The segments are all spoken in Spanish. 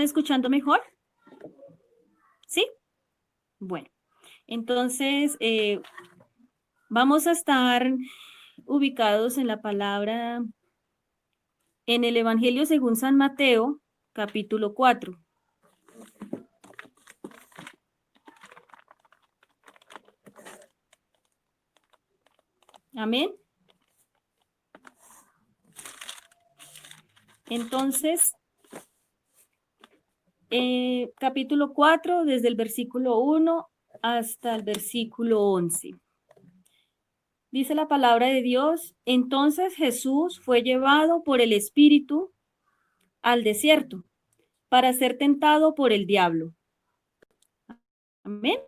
escuchando mejor? ¿Sí? Bueno, entonces vamos a estar ubicados en la palabra, en el Evangelio según San Mateo, capítulo 4. Amén. Entonces, capítulo 4, desde el versículo 1 hasta el versículo 11. Dice la palabra de Dios: entonces Jesús fue llevado por el Espíritu al desierto para ser tentado por el diablo. Amén.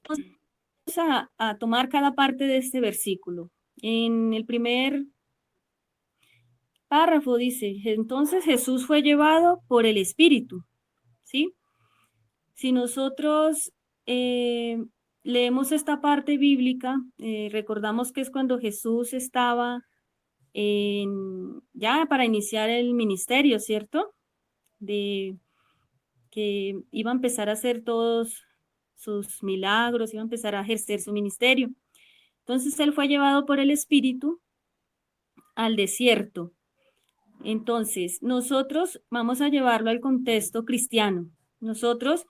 Vamos a tomar cada parte de este versículo. En el primer párrafo dice: entonces Jesús fue llevado por el Espíritu. ¿Sí? Si nosotros leemos esta parte bíblica, recordamos que es cuando Jesús estaba ya para iniciar el ministerio, ¿cierto? De que iba a empezar a hacer todos sus milagros, iba a empezar a ejercer su ministerio. Entonces él fue llevado por el Espíritu al desierto. Entonces, nosotros vamos a llevarlo al contexto cristiano. Nosotros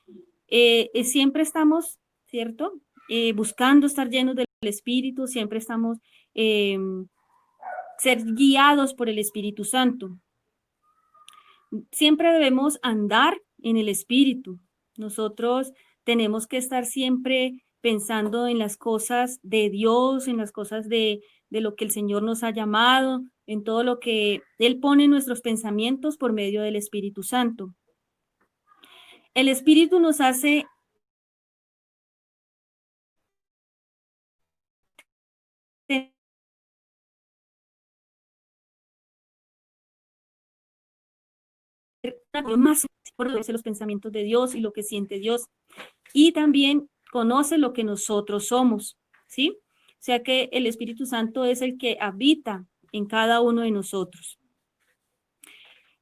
siempre estamos, ¿cierto? Buscando estar llenos del Espíritu, siempre estamos ser guiados por el Espíritu Santo. Siempre debemos andar en el Espíritu. Nosotros tenemos que estar siempre pensando en las cosas de Dios, en las cosas de lo que el Señor nos ha llamado, en todo lo que Él pone en nuestros pensamientos por medio del Espíritu Santo. El Espíritu nos hace más por los pensamientos de Dios y lo que siente Dios, y también conoce lo que nosotros somos, ¿sí? O sea que el Espíritu Santo es el que habita en cada uno de nosotros.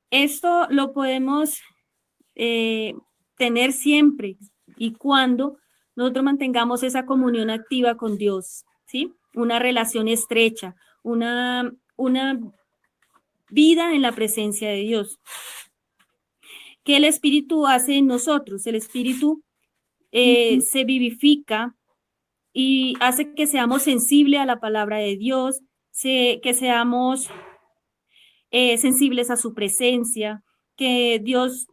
Esto lo podemos tener siempre y cuando nosotros mantengamos esa comunión activa con Dios, ¿sí? Una relación estrecha, una vida en la presencia de Dios. ¿Qué el Espíritu hace en nosotros? El Espíritu se vivifica y hace que seamos sensibles a la palabra de Dios, que seamos sensibles a su presencia, que Dios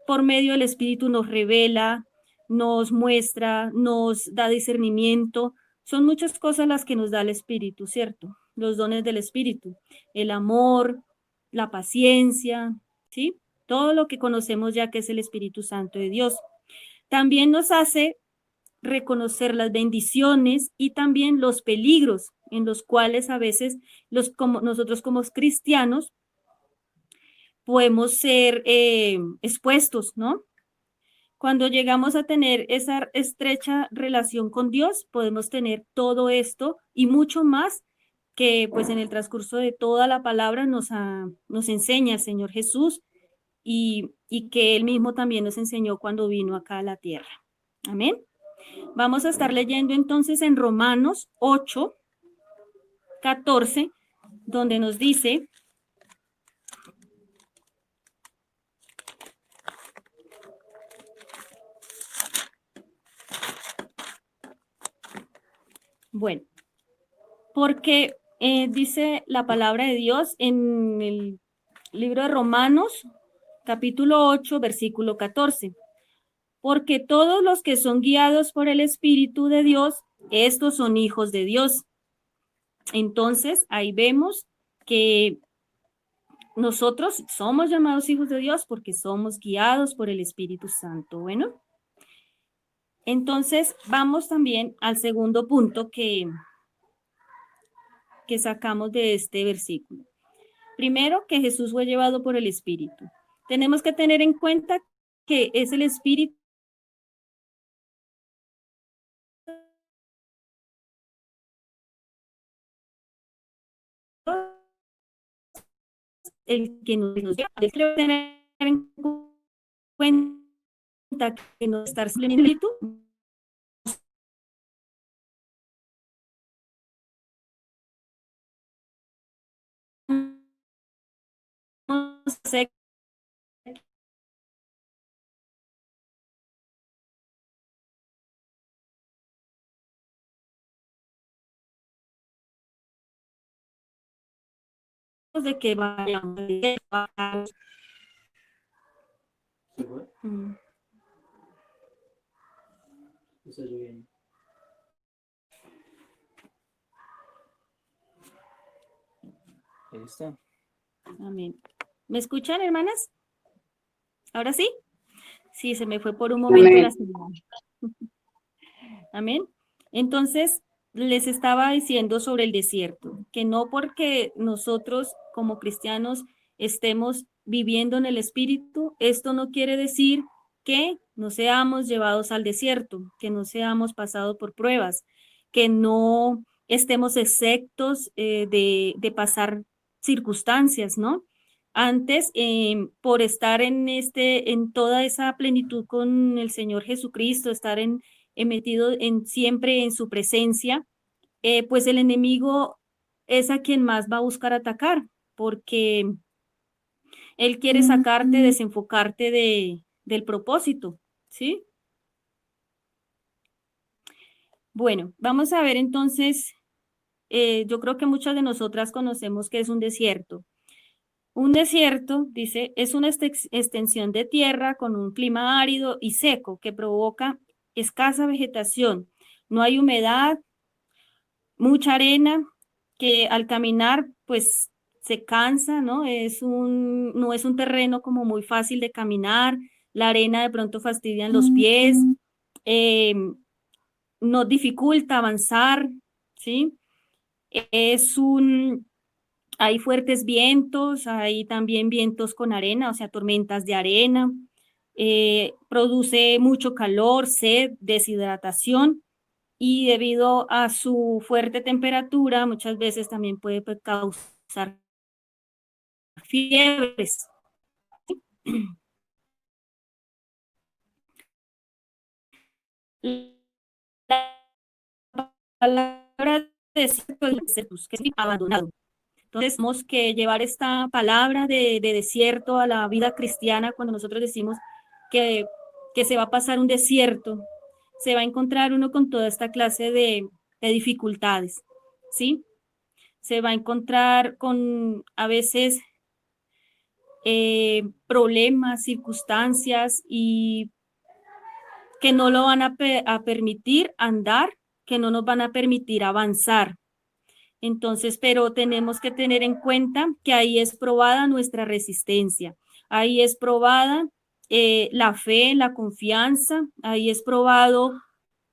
por medio del Espíritu nos revela, nos muestra, nos da discernimiento. Son muchas cosas las que nos da el Espíritu, ¿cierto? Los dones del Espíritu, el amor, la paciencia, ¿sí? Todo lo que conocemos ya que es el Espíritu Santo de Dios. También nos hace reconocer las bendiciones y también los peligros en los cuales a veces nosotros como cristianos podemos ser expuestos, ¿no? Cuando llegamos a tener esa estrecha relación con Dios, podemos tener todo esto y mucho más que pues en el transcurso de toda la palabra nos enseña el Señor Jesús y que Él mismo también nos enseñó cuando vino acá a la tierra. Amén. Vamos a estar leyendo entonces en Romanos 8, 14, donde nos dice: bueno, porque dice la palabra de Dios en el libro de Romanos, capítulo 8, versículo 14. Porque todos los que son guiados por el Espíritu de Dios, estos son hijos de Dios. Entonces, ahí vemos que nosotros somos llamados hijos de Dios porque somos guiados por el Espíritu Santo. Bueno, entonces vamos también al segundo punto que sacamos de este versículo. Primero, que Jesús fue llevado por el Espíritu. Tenemos que tener en cuenta que es el Espíritu el que nos lleva. Debe tener en cuenta que no estar simplemente de que vayamos. ¿Se fue? Está lloviendo. Ahí está. Amén. ¿Me escuchan, hermanas? ¿Ahora sí? Sí, se me fue por un momento la señal. Amén. Entonces, les estaba diciendo sobre el desierto, que no porque nosotros como cristianos estemos viviendo en el Espíritu, esto no quiere decir que no seamos llevados al desierto, que no seamos pasados por pruebas, que no estemos exceptos de pasar circunstancias, ¿no? Antes, por estar en toda esa plenitud con el Señor Jesucristo, estar metido siempre en su presencia, pues el enemigo es a quien más va a buscar atacar, porque él quiere sacarte, desenfocarte del propósito, ¿sí? Bueno, vamos a ver entonces, yo creo que muchas de nosotras conocemos que es un desierto. Un desierto, dice, es una extensión de tierra con un clima árido y seco que provoca escasa vegetación. No hay humedad, mucha arena, que al caminar pues se cansa, ¿no? No es un terreno como muy fácil de caminar, la arena de pronto fastidia en los pies, eh, nos dificulta avanzar, ¿sí? Es un, hay fuertes vientos, hay también vientos con arena, o sea, tormentas de arena, produce mucho calor, sed, deshidratación y debido a su fuerte temperatura muchas veces también puede causar fiebres. La palabra desierto es desertus, que es abandonado. Entonces, tenemos que llevar esta palabra de desierto a la vida cristiana cuando nosotros decimos que, que se va a pasar un desierto, se va a encontrar uno con toda esta clase de dificultades, ¿sí? Se va a encontrar con a veces problemas, circunstancias y que no lo van a permitir andar, que no nos van a permitir avanzar. Entonces, pero tenemos que tener en cuenta que ahí es probada nuestra resistencia, ahí es probada la fe, la confianza, ahí es probado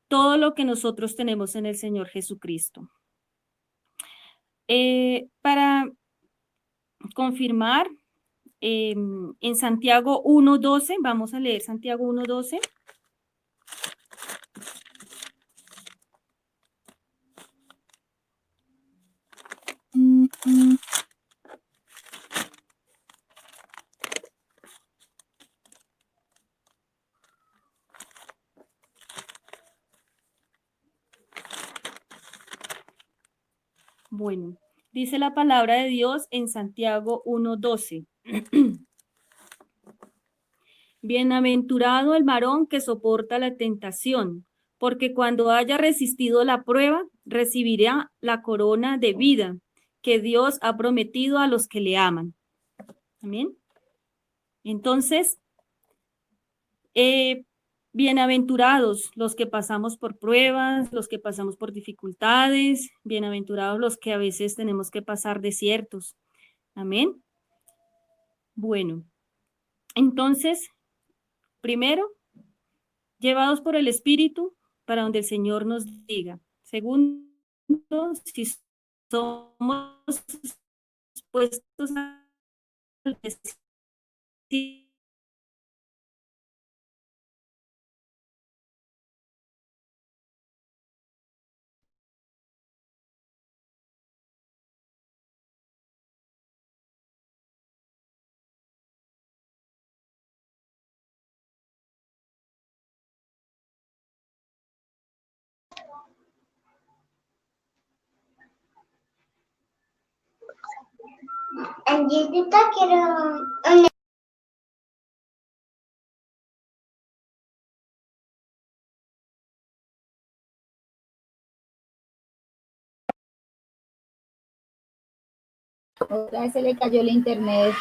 todo lo que nosotros tenemos en el Señor Jesucristo. Para confirmar, en Santiago 1:12, vamos a leer Santiago 1:12. Bueno, dice la palabra de Dios en Santiago 1:12. Bienaventurado el varón que soporta la tentación, porque cuando haya resistido la prueba, recibirá la corona de vida que Dios ha prometido a los que le aman. Amén. Entonces, bienaventurados los que pasamos por pruebas, los que pasamos por dificultades, bienaventurados los que a veces tenemos que pasar desiertos. Amén. Bueno, entonces, primero, llevados por el Espíritu para donde el Señor nos diga. Segundo, si somos dispuestos al desierto, Angelita, quiero... Otra vez se le cayó el internet.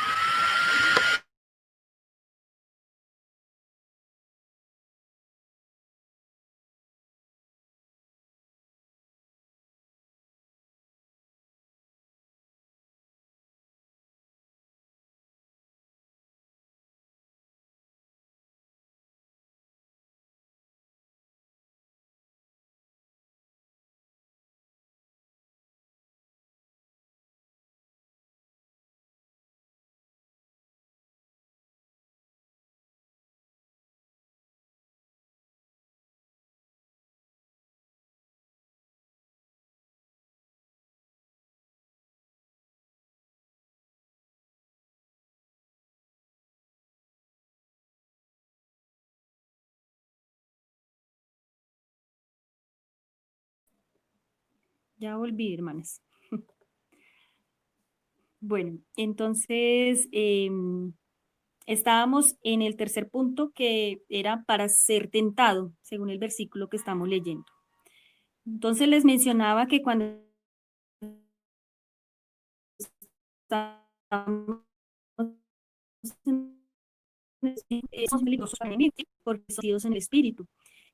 Ya volví, hermanas. Bueno, entonces estábamos en el tercer punto que era para ser tentado, según el versículo que estamos leyendo. Entonces les mencionaba que cuando estamos somos peligrosos para el enemigo, porque somos en el espíritu.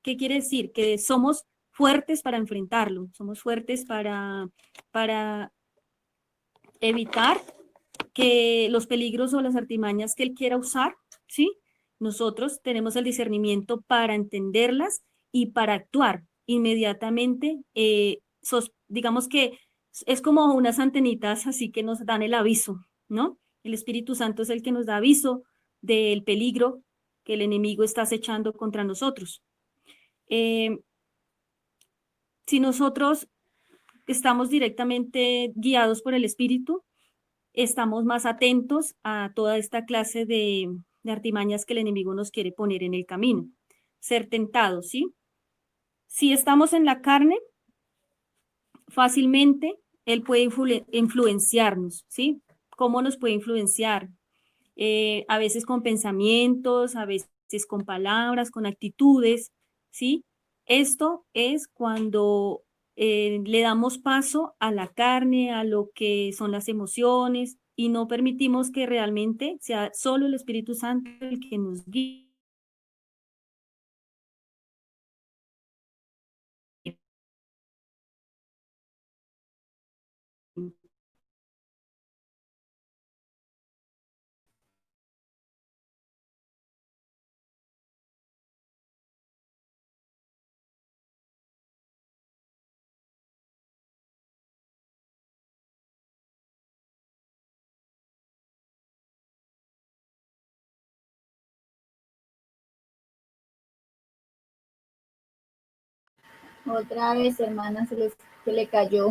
¿Qué quiere decir? Que somos fuertes para enfrentarlo, somos fuertes para evitar que los peligros o las artimañas que él quiera usar, ¿sí? Nosotros tenemos el discernimiento para entenderlas y para actuar inmediatamente. Digamos que es como unas antenitas así que nos dan el aviso, ¿no? El Espíritu Santo es el que nos da aviso del peligro que el enemigo está acechando contra nosotros. Si nosotros estamos directamente guiados por el Espíritu, estamos más atentos a toda esta clase de artimañas que el enemigo nos quiere poner en el camino. Ser tentados, ¿sí? Si estamos en la carne, fácilmente él puede influenciarnos, ¿sí? ¿Cómo nos puede influenciar? A veces con pensamientos, a veces con palabras, con actitudes, ¿sí? Esto es cuando le damos paso a la carne, a lo que son las emociones y no permitimos que realmente sea solo el Espíritu Santo el que nos guíe. Otra vez, hermana, se le cayó.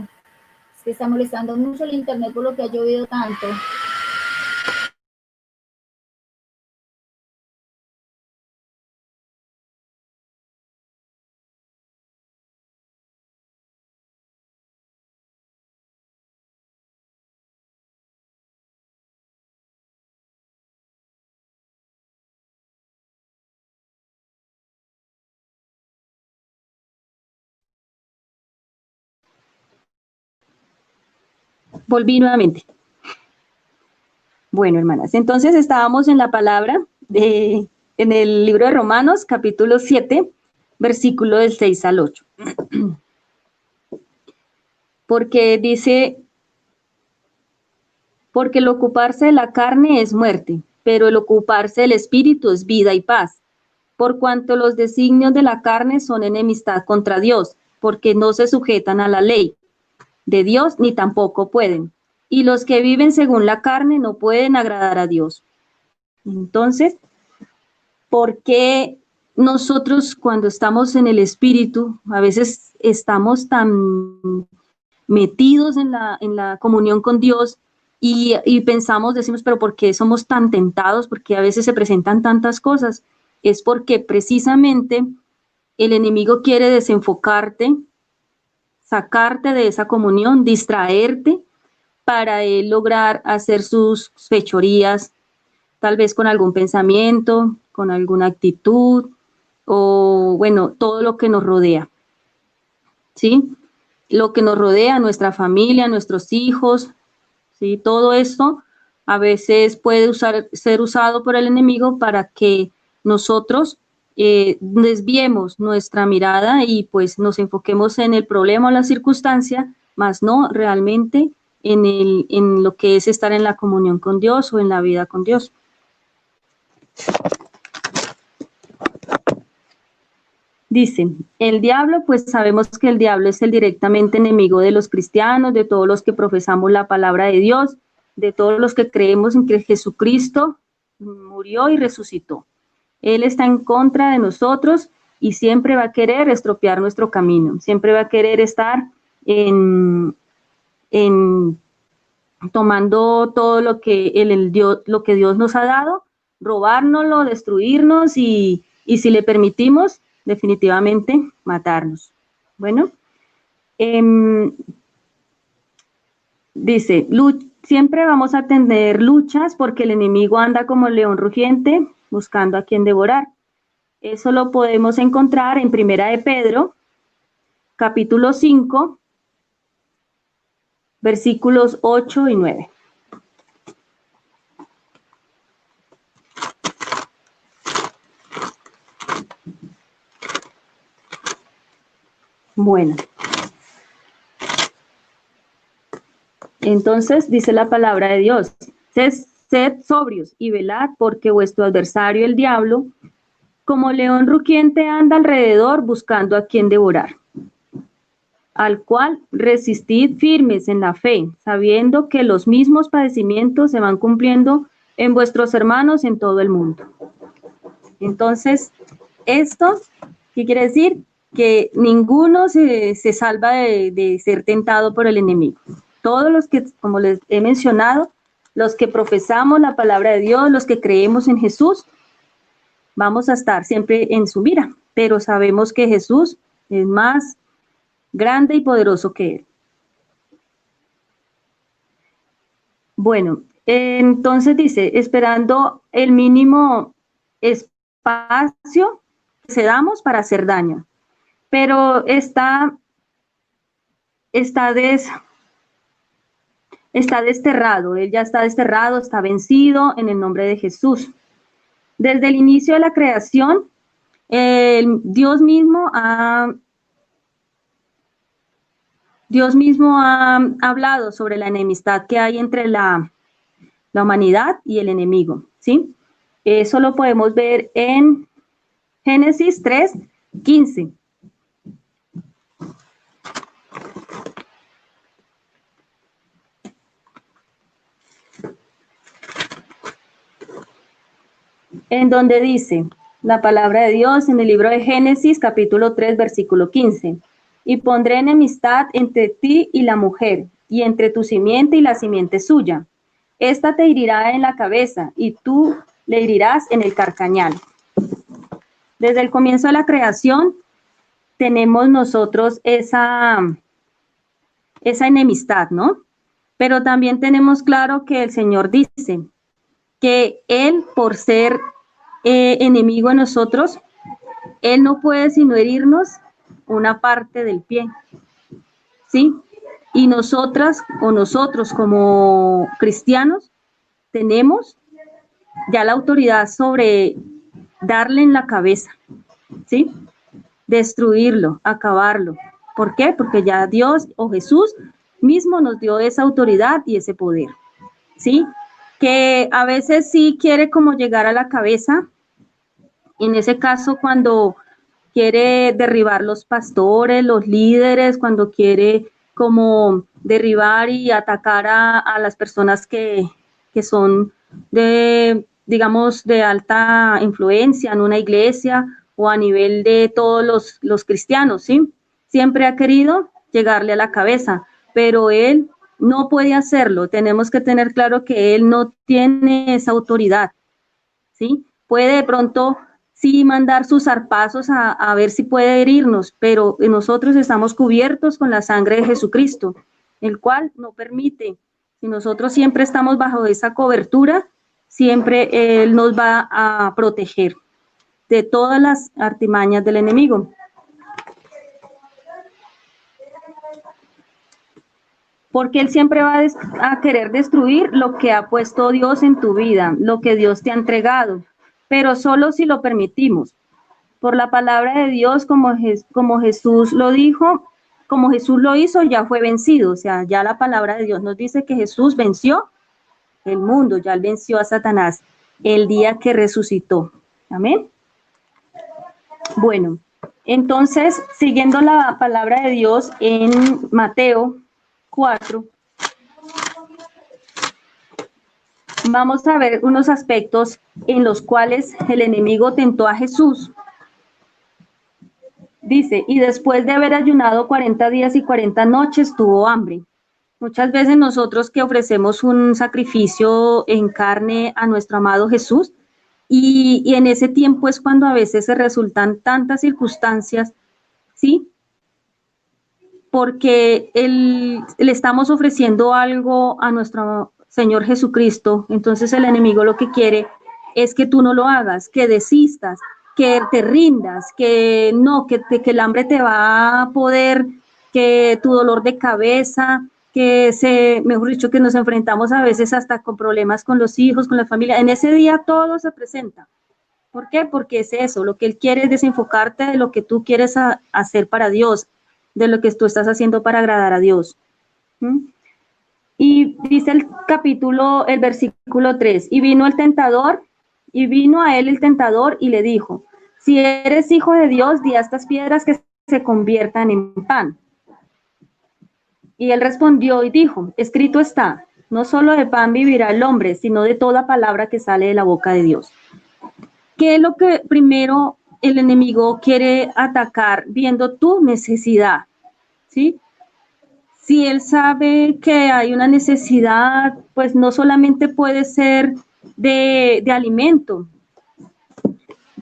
Es que está molestando mucho el internet por lo que ha llovido tanto. Volví nuevamente. Bueno, hermanas, entonces estábamos en la palabra en el libro de Romanos, capítulo 7, versículo del 6 al 8. Porque dice, porque el ocuparse de la carne es muerte, pero el ocuparse del espíritu es vida y paz. Por cuanto los designios de la carne son enemistad contra Dios, porque no se sujetan a la ley de Dios ni tampoco pueden. Y los que viven según la carne no pueden agradar a Dios. Entonces, ¿por qué nosotros cuando estamos en el espíritu, a veces estamos tan metidos en la comunión con Dios y pensamos, decimos, pero ¿por qué somos tan tentados? Porque a veces se presentan tantas cosas. Es porque precisamente el enemigo quiere desenfocarte, sacarte de esa comunión, distraerte, para él lograr hacer sus fechorías, tal vez con algún pensamiento, con alguna actitud, o bueno, todo lo que nos rodea, ¿sí? Lo que nos rodea, nuestra familia, nuestros hijos, ¿sí? Todo esto a veces puede ser usado por el enemigo para que nosotros desviemos nuestra mirada y pues nos enfoquemos en el problema o la circunstancia, más no realmente en lo que es estar en la comunión con Dios o en la vida con Dios. Dice, el diablo, pues sabemos que el diablo es el directamente enemigo de los cristianos, de todos los que profesamos la palabra de Dios, de todos los que creemos en que Jesucristo murió y resucitó. Él está en contra de nosotros y siempre va a querer estropear nuestro camino, siempre va a querer estar tomando todo lo que lo que Dios nos ha dado, robárnoslo, destruirnos y si le permitimos, definitivamente matarnos. Bueno, dice, siempre vamos a tener luchas porque el enemigo anda como león rugiente buscando a quien devorar. Eso lo podemos encontrar en Primera de Pedro, capítulo 5, versículos 8 y 9. Bueno. Entonces dice la palabra de Dios, sed sobrios y velad porque vuestro adversario el diablo, como león rugiente anda alrededor buscando a quien devorar, al cual resistid firmes en la fe, sabiendo que los mismos padecimientos se van cumpliendo en vuestros hermanos en todo el mundo. Entonces, esto, ¿qué quiere decir? Que ninguno se salva de ser tentado por el enemigo. Todos los que, como les he mencionado, los que profesamos la palabra de Dios, los que creemos en Jesús, vamos a estar siempre en su mira, pero sabemos que Jesús es más grande y poderoso que Él. Bueno, entonces dice, esperando el mínimo espacio que se damos para hacer daño, pero está desterrado, Él ya está desterrado, está vencido en el nombre de Jesús. Desde el inicio de la creación, Dios mismo ha hablado sobre la enemistad que hay entre la humanidad y el enemigo, ¿sí? Eso lo podemos ver en Génesis 3:15. En donde dice la palabra de Dios en el libro de Génesis, capítulo 3, versículo 15. Y pondré enemistad entre ti y la mujer, y entre tu simiente y la simiente suya. Esta te herirá en la cabeza, y tú le herirás en el carcañal. Desde el comienzo de la creación, tenemos nosotros esa enemistad, ¿no? Pero también tenemos claro que el Señor dice que Él, por ser enemigo de nosotros, Él no puede sino herirnos una parte del pie, ¿sí? Y nosotras o nosotros como cristianos tenemos ya la autoridad sobre darle en la cabeza, ¿sí? Destruirlo, acabarlo. ¿Por qué? Porque ya Dios o Jesús mismo nos dio esa autoridad y ese poder, ¿sí? Que a veces sí quiere como llegar a la cabeza, en ese caso cuando quiere derribar los pastores, los líderes, cuando quiere como derribar y atacar a las personas que son de, digamos, de alta influencia en una iglesia o a nivel de todos los cristianos, ¿sí? Siempre ha querido llegarle a la cabeza, pero él no puede hacerlo. Tenemos que tener claro que él no tiene esa autoridad, ¿sí? Puede de pronto sí mandar sus zarpazos a ver si puede herirnos, pero nosotros estamos cubiertos con la sangre de Jesucristo, el cual no permite Si nosotros siempre estamos bajo esa cobertura, siempre Él nos va a proteger de todas las artimañas del enemigo. Porque Él siempre va a querer destruir lo que ha puesto Dios en tu vida, lo que Dios te ha entregado, pero solo si lo permitimos. Por la palabra de Dios, como Jesús lo dijo, como Jesús lo hizo, ya fue vencido. O sea, ya la palabra de Dios nos dice que Jesús venció el mundo, ya Él venció a Satanás el día que resucitó. Amén. Bueno, entonces, siguiendo la palabra de Dios en Mateo 4, vamos a ver unos aspectos en los cuales el enemigo tentó a Jesús. Dice, y después de haber ayunado 40 días y 40 noches, tuvo hambre. Muchas veces nosotros que ofrecemos un sacrificio en carne a nuestro amado Jesús, y en ese tiempo es cuando a veces se resultan tantas circunstancias, ¿sí? Porque le estamos ofreciendo algo a nuestro Señor Jesucristo, entonces el enemigo lo que quiere es que tú no lo hagas, que desistas, que te rindas, que no, que el hambre te va a poder, que tu dolor de cabeza, mejor dicho, que nos enfrentamos a veces hasta con problemas con los hijos, con la familia. En ese día todo se presenta. ¿Por qué? Porque es eso, lo que Él quiere es desenfocarte de lo que tú quieres hacer para Dios, de lo que tú estás haciendo para agradar a Dios. ¿Mm? Y dice el versículo 3, y vino a él el tentador y le dijo, si eres hijo de Dios, di a estas piedras que se conviertan en pan. Y él respondió y dijo, escrito está, no solo de pan vivirá el hombre, sino de toda palabra que sale de la boca de Dios. ¿Qué es lo que primero el enemigo quiere atacar viendo tu necesidad? ¿Sí? Si él sabe que hay una necesidad, pues no solamente puede ser de alimento.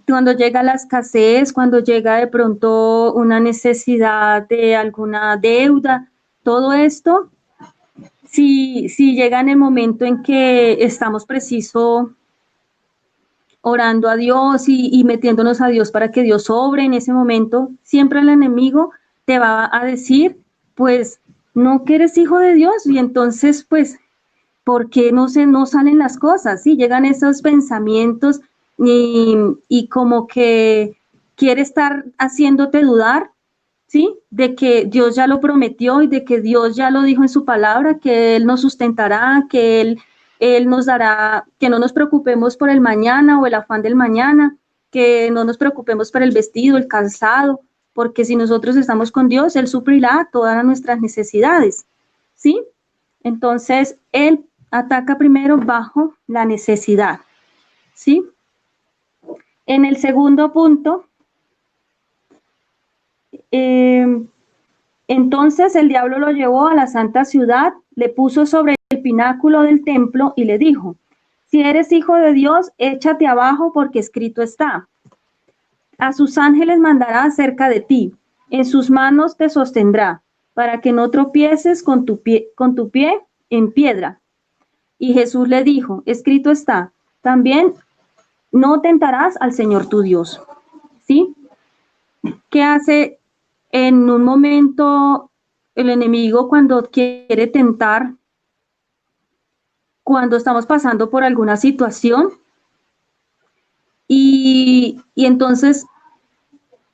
Cuando llega la escasez, cuando llega de pronto una necesidad de alguna deuda, todo esto, si llega en el momento en que estamos preciso orando a Dios y metiéndonos a Dios para que Dios obre en ese momento, siempre el enemigo te va a decir, pues, no que eres hijo de Dios, y entonces, pues, ¿por qué no salen las cosas? Sí, llegan esos pensamientos y como que quiere estar haciéndote dudar, ¿sí? De que Dios ya lo prometió y de que Dios ya lo dijo en su palabra, que Él nos sustentará, que Él nos dará, que no nos preocupemos por el mañana o el afán del mañana, que no nos preocupemos por el vestido, el calzado, porque si nosotros estamos con Dios, Él suplirá todas nuestras necesidades, ¿sí? Entonces, Él ataca primero bajo la necesidad, ¿sí? En el segundo punto, entonces el diablo lo llevó a la santa ciudad, le puso sobre el pináculo del templo y le dijo, si eres hijo de Dios, échate abajo porque escrito está. A sus ángeles mandará acerca de ti, en sus manos te sostendrá, para que no tropieces con tu pie en piedra. Y Jesús le dijo, escrito está, también no tentarás al Señor tu Dios. ¿Sí? ¿Qué hace en un momento el enemigo cuando quiere tentar? Cuando estamos pasando por alguna situación y entonces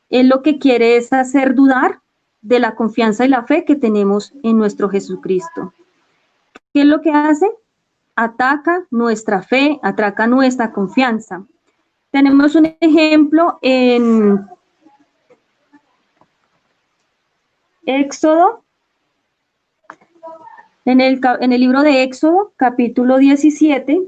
él lo que quiere es hacer dudar de la confianza y la fe que tenemos en nuestro Jesucristo. ¿Qué es lo que hace? Ataca nuestra fe, ataca nuestra confianza. Tenemos un ejemplo en Éxodo, en el libro de Éxodo, capítulo 17.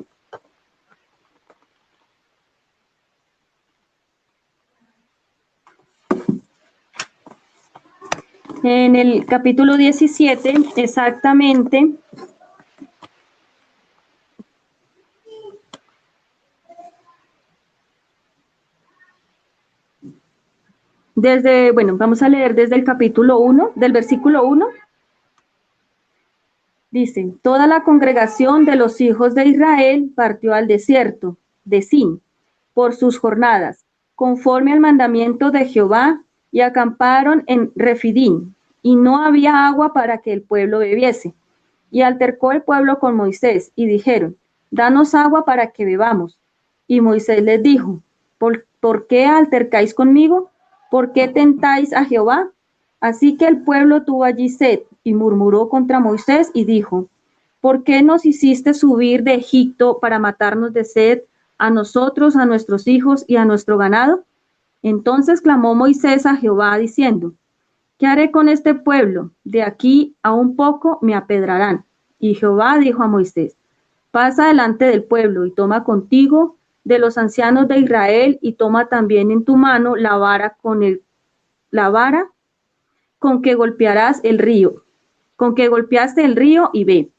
En el capítulo 17, exactamente, vamos a leer desde el capítulo 1, del versículo 1. Dice, toda la congregación de los hijos de Israel partió al desierto de Sin por sus jornadas, conforme al mandamiento de Jehová, y acamparon en Refidim, y no había agua para que el pueblo bebiese. Y altercó el pueblo con Moisés, y dijeron, danos agua para que bebamos. Y Moisés les dijo, ¿por qué altercáis conmigo? ¿Por qué tentáis a Jehová? Así que el pueblo tuvo allí sed, y murmuró contra Moisés, y dijo, ¿por qué nos hiciste subir de Egipto para matarnos de sed a nosotros, a nuestros hijos y a nuestro ganado? Entonces clamó Moisés a Jehová, diciendo, ¿qué haré con este pueblo? De aquí a un poco me apedrarán. Y Jehová dijo a Moisés, pasa delante del pueblo y toma contigo de los ancianos de Israel y toma también en tu mano la vara con que golpearás el río, con que golpeaste el río, y ve.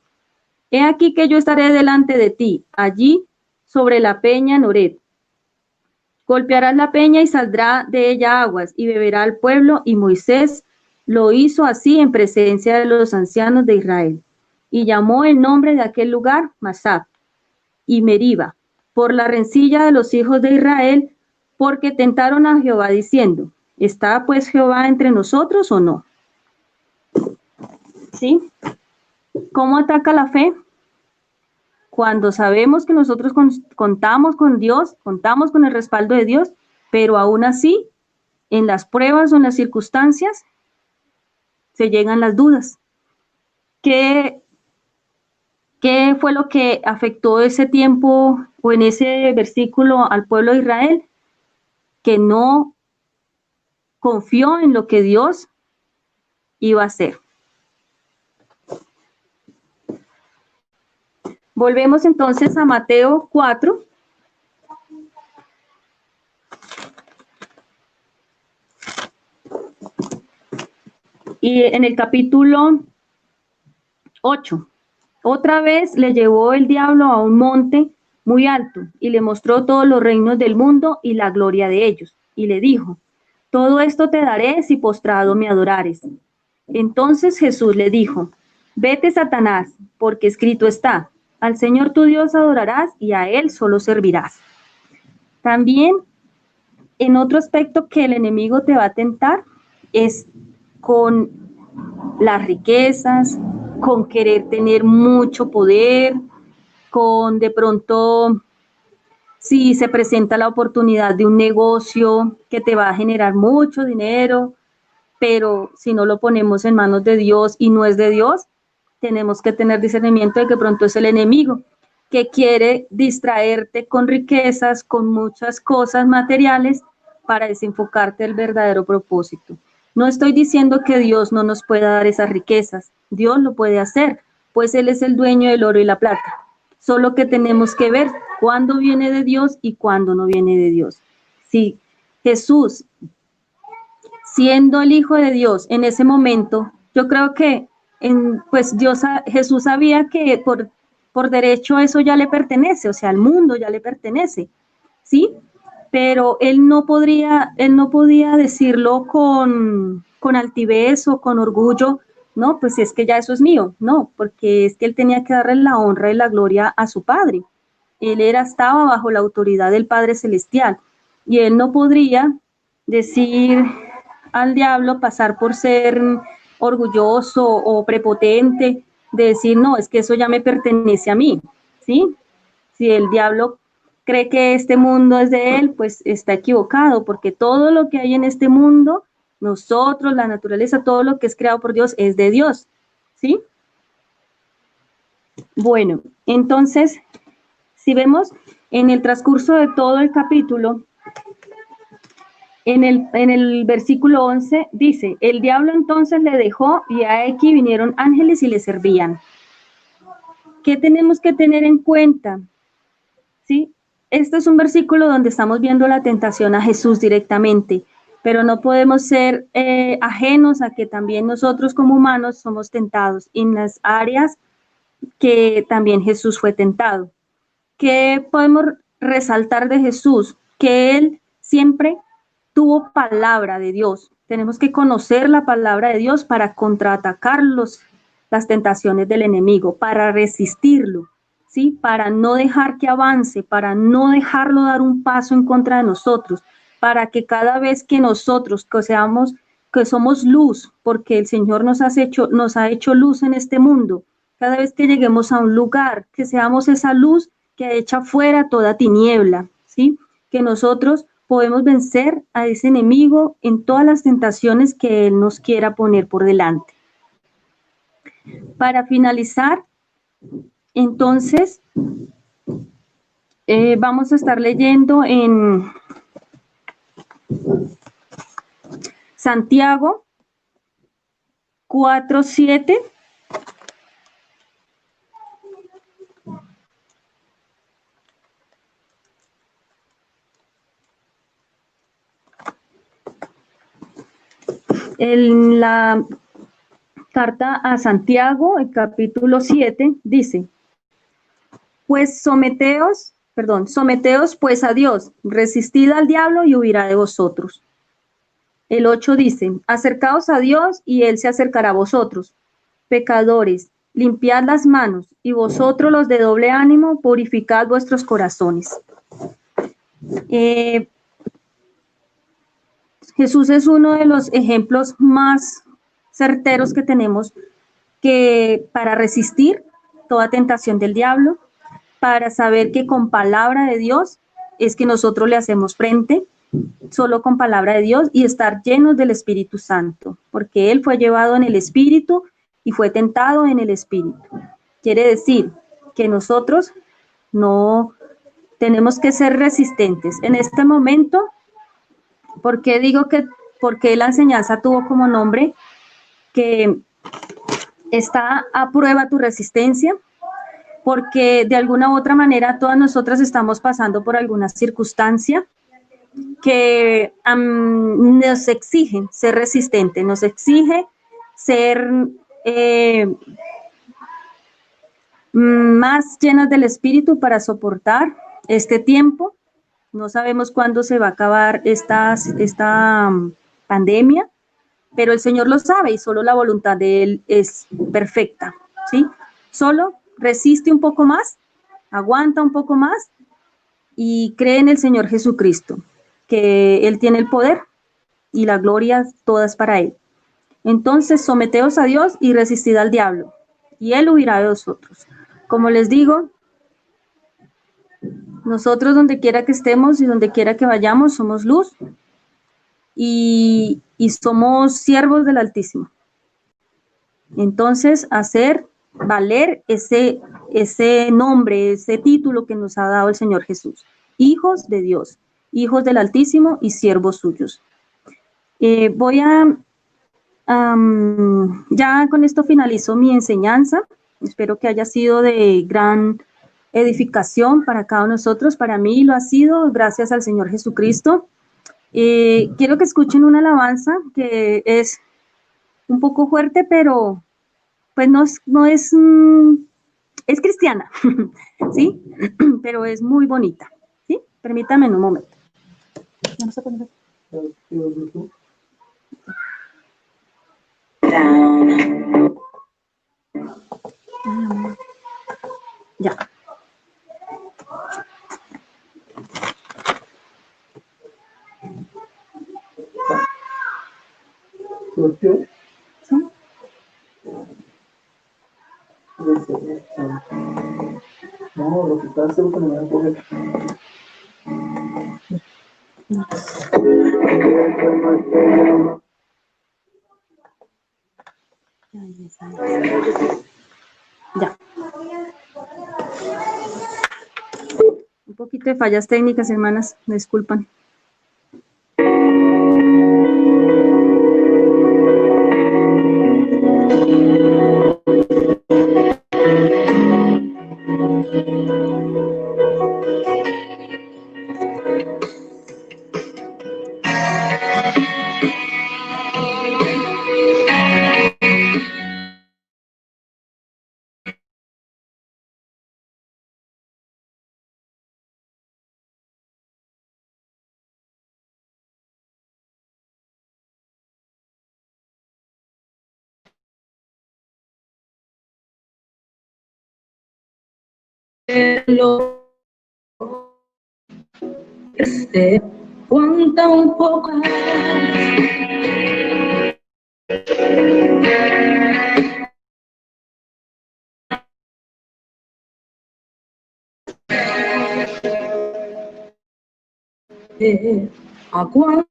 He aquí que yo estaré delante de ti, allí sobre la peña en Horeb. Golpearás la peña y saldrá de ella aguas, y beberá el pueblo. Y Moisés lo hizo así en presencia de los ancianos de Israel. Y llamó el nombre de aquel lugar Masá y Meriba, por la rencilla de los hijos de Israel, porque tentaron a Jehová diciendo, ¿está pues Jehová entre nosotros o no? ¿Sí? ¿Cómo ataca la fe? Cuando sabemos que nosotros contamos con Dios, contamos con el respaldo de Dios, pero aún así, en las pruebas o en las circunstancias, se llegan las dudas. ¿Qué fue lo que afectó ese tiempo o en ese versículo al pueblo de Israel? Que no confió en lo que Dios iba a hacer. Volvemos entonces a Mateo 4. Y en el capítulo 8, otra vez le llevó el diablo a un monte muy alto y le mostró todos los reinos del mundo y la gloria de ellos. Y le dijo, todo esto te daré si postrado me adorares. Entonces Jesús le dijo, vete, Satanás, porque escrito está, al Señor tu Dios adorarás y a Él solo servirás. También, en otro aspecto que el enemigo te va a tentar, es con las riquezas, con querer tener mucho poder, con de pronto, si se presenta la oportunidad de un negocio que te va a generar mucho dinero, pero si no lo ponemos en manos de Dios y no es de Dios, tenemos que tener discernimiento de que pronto es el enemigo que quiere distraerte con riquezas, con muchas cosas materiales para desenfocarte del verdadero propósito. No estoy diciendo que Dios no nos pueda dar esas riquezas, Dios lo puede hacer, pues Él es el dueño del oro y la plata. Solo que tenemos que ver cuándo viene de Dios y cuándo no viene de Dios. Si Jesús, siendo el Hijo de Dios en ese momento, yo creo que pues Jesús sabía que por derecho eso ya le pertenece, o sea, al mundo ya le pertenece, ¿sí? Pero él no podía decirlo con altivez o con orgullo, no, pues es que ya eso es mío, no, porque es que él tenía que darle la honra y la gloria a su Padre. Él estaba bajo la autoridad del Padre Celestial y él no podría decir al diablo, pasar por ser orgulloso o prepotente, de decir, no, es que eso ya me pertenece a mí, ¿sí? Si el diablo cree que este mundo es de él, pues está equivocado, porque todo lo que hay en este mundo, nosotros, la naturaleza, todo lo que es creado por Dios es de Dios, ¿sí? Bueno, entonces, si vemos en el transcurso de todo el capítulo, en el versículo 11 dice, el diablo entonces le dejó y aquí vinieron ángeles y le servían. ¿Qué tenemos que tener en cuenta? ¿Sí? Este es un versículo donde estamos viendo la tentación a Jesús directamente, pero no podemos ser ajenos a que también nosotros como humanos somos tentados en las áreas que también Jesús fue tentado. ¿Qué podemos resaltar de Jesús? Que Él siempre tuvo palabra de Dios. Tenemos que conocer la palabra de Dios para contraatacar las tentaciones del enemigo, para resistirlo, ¿sí? Para no dejar que avance, para no dejarlo dar un paso en contra de nosotros, para que cada vez que nosotros que somos luz, porque el Señor nos ha hecho luz en este mundo, cada vez que lleguemos a un lugar, que seamos esa luz que echa fuera toda tiniebla, ¿sí? Que nosotros podemos vencer a ese enemigo en todas las tentaciones que él nos quiera poner por delante. Para finalizar, entonces, vamos a estar leyendo en Santiago 4:7. En la carta a Santiago, el capítulo 7, dice, pues someteos pues a Dios, resistid al diablo y huirá de vosotros. El 8 dice, acercaos a Dios y Él se acercará a vosotros. Pecadores, limpiad las manos, y vosotros los de doble ánimo, purificad vuestros corazones. Jesús es uno de los ejemplos más certeros que tenemos que para resistir toda tentación del diablo, para saber que con palabra de Dios es que nosotros le hacemos frente, solo con palabra de Dios, y estar llenos del Espíritu Santo, porque Él fue llevado en el Espíritu y fue tentado en el Espíritu. Quiere decir que nosotros no tenemos que ser resistentes. En este momento, ¿por qué digo que, porque la enseñanza tuvo como nombre que está a prueba tu resistencia? Porque de alguna u otra manera todas nosotras estamos pasando por alguna circunstancia que nos exige ser resistente, nos exige ser más llenas del Espíritu para soportar este tiempo. No sabemos cuándo se va a acabar esta pandemia, pero el Señor lo sabe y solo la voluntad de Él es perfecta, ¿sí? Solo resiste un poco más, aguanta un poco más y cree en el Señor Jesucristo, que Él tiene el poder y la gloria todas para Él. Entonces, someteos a Dios y resistid al diablo, y Él huirá de vosotros. Como les digo, nosotros donde quiera que estemos y donde quiera que vayamos, somos luz y somos siervos del Altísimo. Entonces, hacer valer ese nombre, ese título que nos ha dado el Señor Jesús. Hijos de Dios, hijos del Altísimo y siervos suyos. Voy a, ya con esto finalizo mi enseñanza. Espero que haya sido de gran edificación para cada uno de nosotros. Para mí lo ha sido, gracias al Señor Jesucristo. Quiero que escuchen una alabanza que es un poco fuerte, pero pues es cristiana, ¿sí? Pero es muy bonita, ¿sí? Permítanme un momento. Vamos a poner ya. ¿Surgió? ¿Sí? No, lo que está haciendo no me va a coger. Ya. Un poquito de fallas técnicas, hermanas, me disculpan. cielo, aguanta un poco. Aguanta.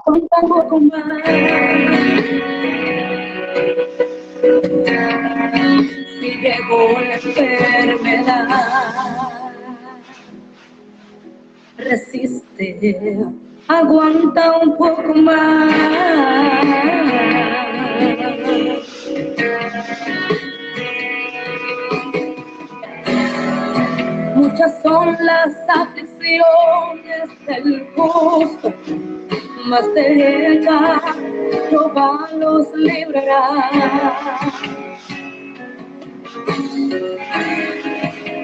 Aguanta un poco más. Si llegó la enfermedad, resiste, aguanta un poco más. Muchas son las aflicciones del justo, mas de ella Jehová los librará.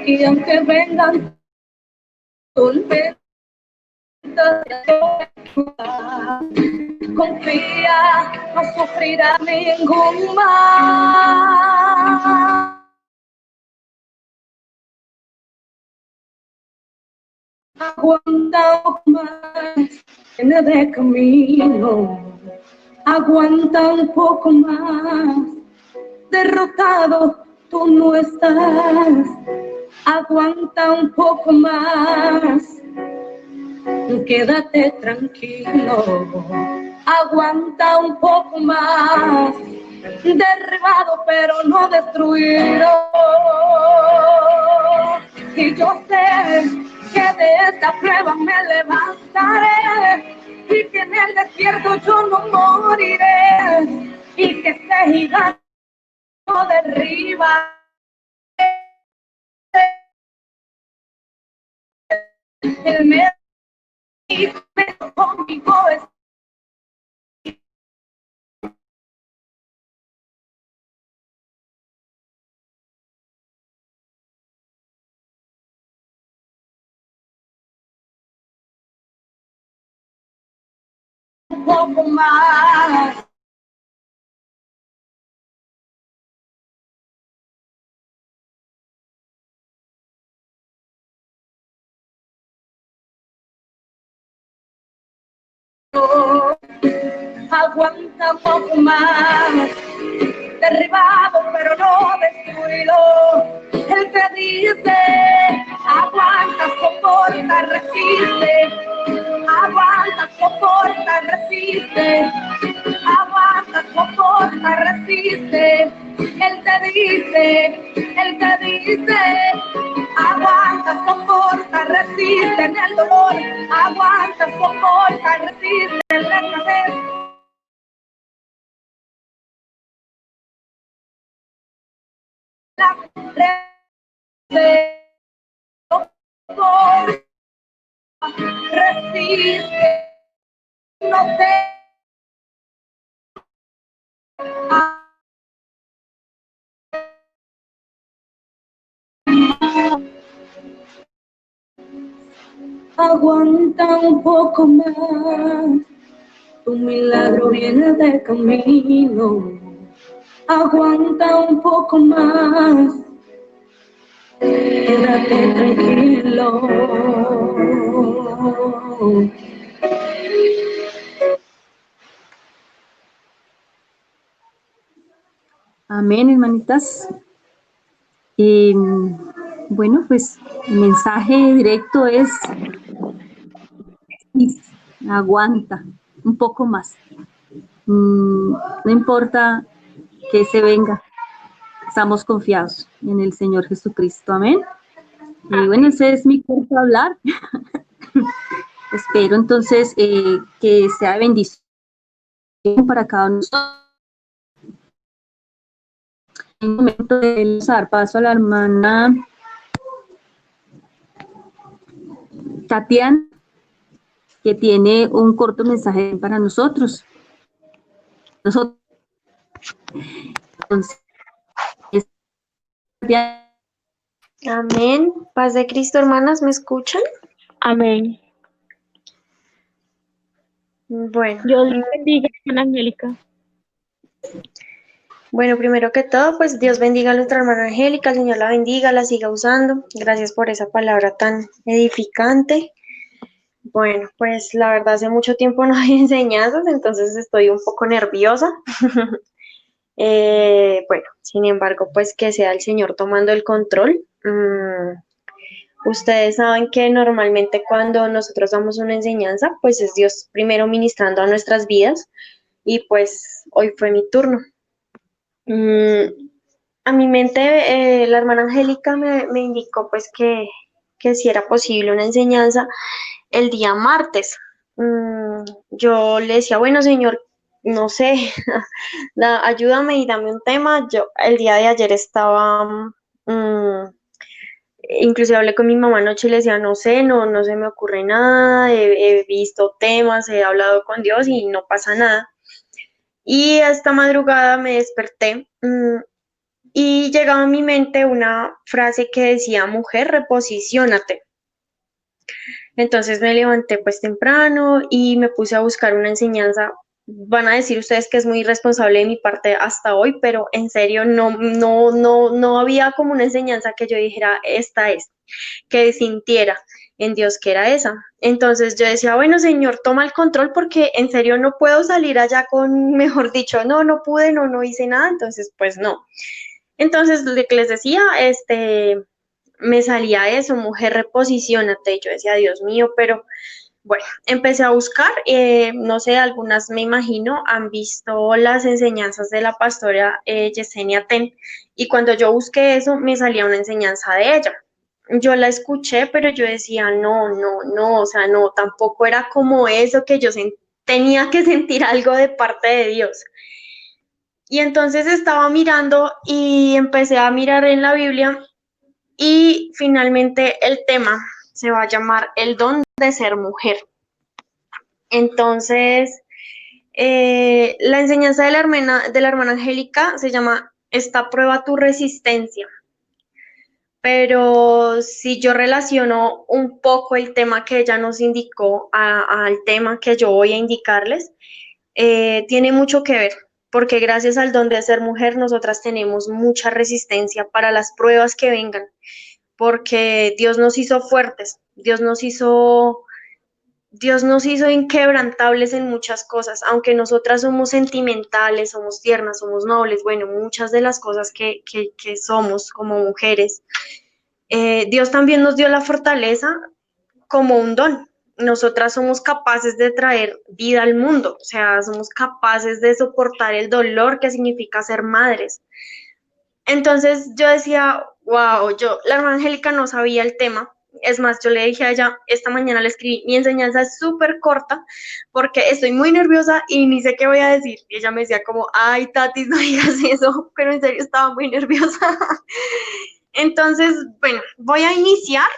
Y aunque vengan tormentas, confía, no sufrirá ningún mal. Aguanta más en el camino, aguanta un poco más. Derrotado tú no estás, aguanta un poco más. Quédate tranquilo, aguanta un poco más. Derribado pero no destruido. Y yo sé que de esta prueba me levantaré, y que en el desierto yo no moriré, y que este gigante no derriba. Él me dijo conmigo es un poco más. Aguanta un poco más, derribado pero no destruido. Él te dice, aguanta, soporta, resiste. Aguanta, soporta, resiste. Aguanta, soporta, resiste. Él te dice, aguanta, soporta, resiste en el dolor. Aguanta, soporta, resiste en la escasez. Resiste, no te aguanta un poco más. Tu milagro viene de camino. Aguanta un poco más. Quédate tranquilo. Amén, hermanitas. Bueno, pues el mensaje directo es: aguanta un poco más. No importa que se venga, estamos confiados en el Señor Jesucristo. Amén. Y bueno, ese es mi corto hablar. Espero entonces que sea bendición para cada uno de nosotros. En un momento de dar paso a la hermana Tatiana, que tiene un corto mensaje para nosotros. Entonces, Amén. Paz de Cristo, hermanas, ¿me escuchan? Amén. Bueno, Dios les bendiga, hermana Angélica. bueno, primero que todo, pues Dios bendiga a nuestra hermana Angélica, el Señor la bendiga, la siga usando. Gracias por esa palabra tan edificante. Bueno, pues la verdad hace mucho tiempo no hay enseñanzas, entonces estoy un poco nerviosa. Bueno, sin embargo, pues que sea el Señor tomando el control. Ustedes saben que normalmente cuando nosotros damos una enseñanza, pues es Dios primero ministrando a nuestras vidas y pues hoy fue mi turno. A mi mente, la hermana Angélica me indicó pues que si era posible una enseñanza el día martes. Yo le decía, bueno, Señor, no sé, ayúdame y dame un tema. Yo el día de ayer estaba, inclusive hablé con mi mamá anoche y le decía, no sé, no se me ocurre nada, he visto temas, he hablado con Dios y no pasa nada. Y esta madrugada me desperté y llegaba a mi mente una frase que decía, mujer, reposiciónate. Entonces me levanté pues temprano y me puse a buscar una enseñanza. Van a decir ustedes que es muy irresponsable de mi parte hasta hoy, pero en serio no había como una enseñanza que yo dijera, esta es, que sintiera en Dios que era esa. Entonces yo decía, bueno, Señor, toma el control porque en serio no puedo salir allá con, mejor dicho, no pude, no hice nada, entonces pues no. Entonces, lo que les decía, me salía eso, mujer, reposiciónate. Y yo decía, Dios mío, pero bueno, empecé a buscar, no sé, algunas me imagino han visto las enseñanzas de la pastora Yesenia Ten, y cuando yo busqué eso, me salía una enseñanza de ella. Yo la escuché, pero yo decía, no, o sea, no, tampoco era como eso que yo tenía que sentir algo de parte de Dios. Y entonces estaba mirando y empecé a mirar en la Biblia y finalmente el tema se va a llamar el don de ser mujer. Entonces, la enseñanza de la hermana Angélica se llama Esta prueba tu resistencia. Pero si yo relaciono un poco el tema que ella nos indicó al tema que yo voy a indicarles, tiene mucho que ver, porque gracias al don de ser mujer, nosotras tenemos mucha resistencia para las pruebas que vengan, porque Dios nos hizo fuertes, Dios nos hizo inquebrantables en muchas cosas, aunque nosotras somos sentimentales, somos tiernas, somos nobles, bueno, muchas de las cosas que somos como mujeres. Dios también nos dio la fortaleza como un don. Nosotras somos capaces de traer vida al mundo, o sea, somos capaces de soportar el dolor que significa ser madres. Entonces yo decía, wow, la hermana Angélica no sabía el tema. Es más, yo le dije a ella, esta mañana le escribí, mi enseñanza es súper corta porque estoy muy nerviosa y ni sé qué voy a decir. Y ella me decía como, ay, Tati, no digas eso, pero en serio estaba muy nerviosa. Entonces, bueno, voy a iniciar.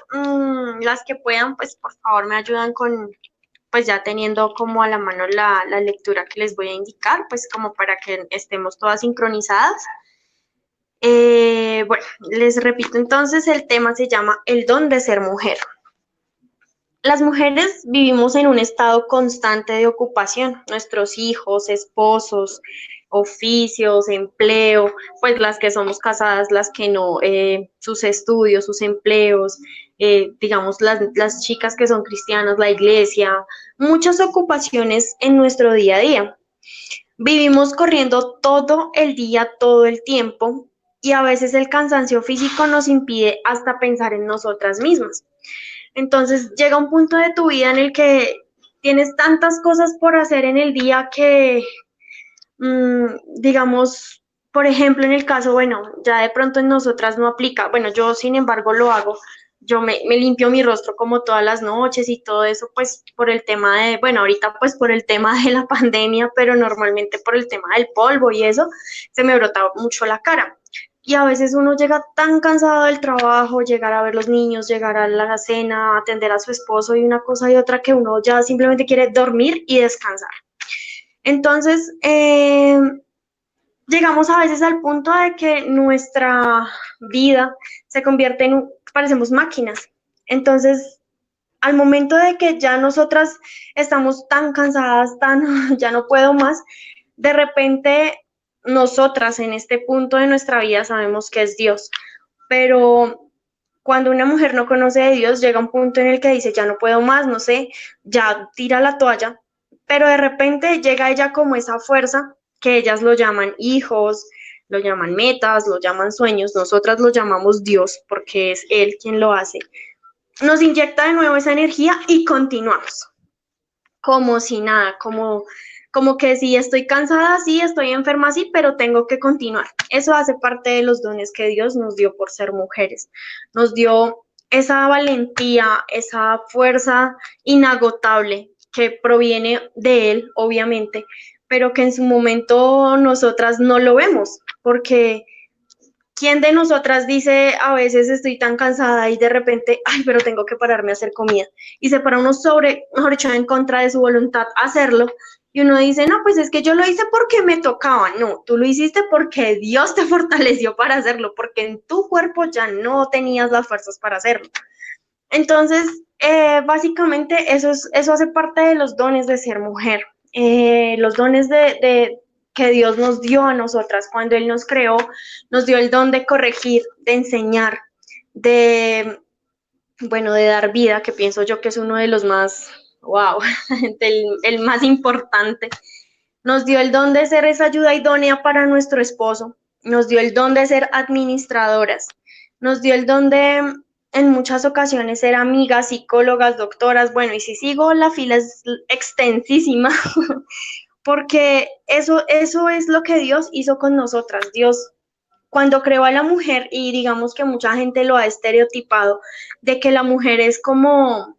Las que puedan, pues por favor me ayudan con, pues ya teniendo como a la mano la lectura que les voy a indicar, pues como para que estemos todas sincronizadas. Bueno, les repito entonces, el tema se llama el don de ser mujer. Las mujeres vivimos en un estado constante de ocupación. Nuestros hijos, esposos, oficios, empleo, pues las que somos casadas, las que no, sus estudios, sus empleos, digamos las chicas que son cristianas, la iglesia, muchas ocupaciones en nuestro día a día. Vivimos corriendo todo el día, todo el tiempo, y a veces el cansancio físico nos impide hasta pensar en nosotras mismas. Entonces llega un punto de tu vida en el que tienes tantas cosas por hacer en el día que, digamos, por ejemplo, en el caso, bueno, ya de pronto en nosotras no aplica, bueno, yo sin embargo lo hago, yo me limpio mi rostro como todas las noches y todo eso, pues por el tema de, bueno, ahorita pues por el tema de la pandemia, pero normalmente por el tema del polvo y eso, se me brota mucho la cara. Y a veces uno llega tan cansado del trabajo, llegar a ver los niños, llegar a la cena, atender a su esposo y una cosa y otra que uno ya simplemente quiere dormir y descansar. Entonces, llegamos a veces al punto de que nuestra vida se convierte parecemos máquinas. Entonces, al momento de que ya nosotras estamos tan cansadas, ya no puedo más, de repente nosotras en este punto de nuestra vida sabemos que es Dios, pero cuando una mujer no conoce de Dios, llega un punto en el que dice, ya no puedo más, no sé, ya tira la toalla, pero de repente llega ella como esa fuerza que ellas lo llaman hijos, lo llaman metas, lo llaman sueños, nosotras lo llamamos Dios porque es Él quien lo hace. Nos inyecta de nuevo esa energía y continuamos, como si nada, como que sí, estoy cansada, sí, estoy enferma, sí, pero tengo que continuar. Eso hace parte de los dones que Dios nos dio por ser mujeres. Nos dio esa valentía, esa fuerza inagotable que proviene de Él, obviamente, pero que en su momento nosotras no lo vemos, porque ¿quién de nosotras dice a veces estoy tan cansada y de repente, ay, pero tengo que pararme a hacer comida? Y se para uno mejor dicho, en contra de su voluntad a hacerlo. Y uno dice, no, pues es que yo lo hice porque me tocaba. No, tú lo hiciste porque Dios te fortaleció para hacerlo, porque en tu cuerpo ya no tenías las fuerzas para hacerlo. Entonces, básicamente eso hace parte de los dones de ser mujer. Los dones que Dios nos dio a nosotras cuando Él nos creó, nos dio el don de corregir, de enseñar, de dar vida, que pienso yo que es uno de los más, wow, el más importante. Nos dio el don de ser esa ayuda idónea para nuestro esposo, nos dio el don de ser administradoras, nos dio el don de, en muchas ocasiones, ser amigas, psicólogas, doctoras, bueno, y si sigo, la fila es extensísima, porque eso es lo que Dios hizo con nosotras. Dios, cuando creó a la mujer, y digamos que mucha gente lo ha estereotipado, de que la mujer es como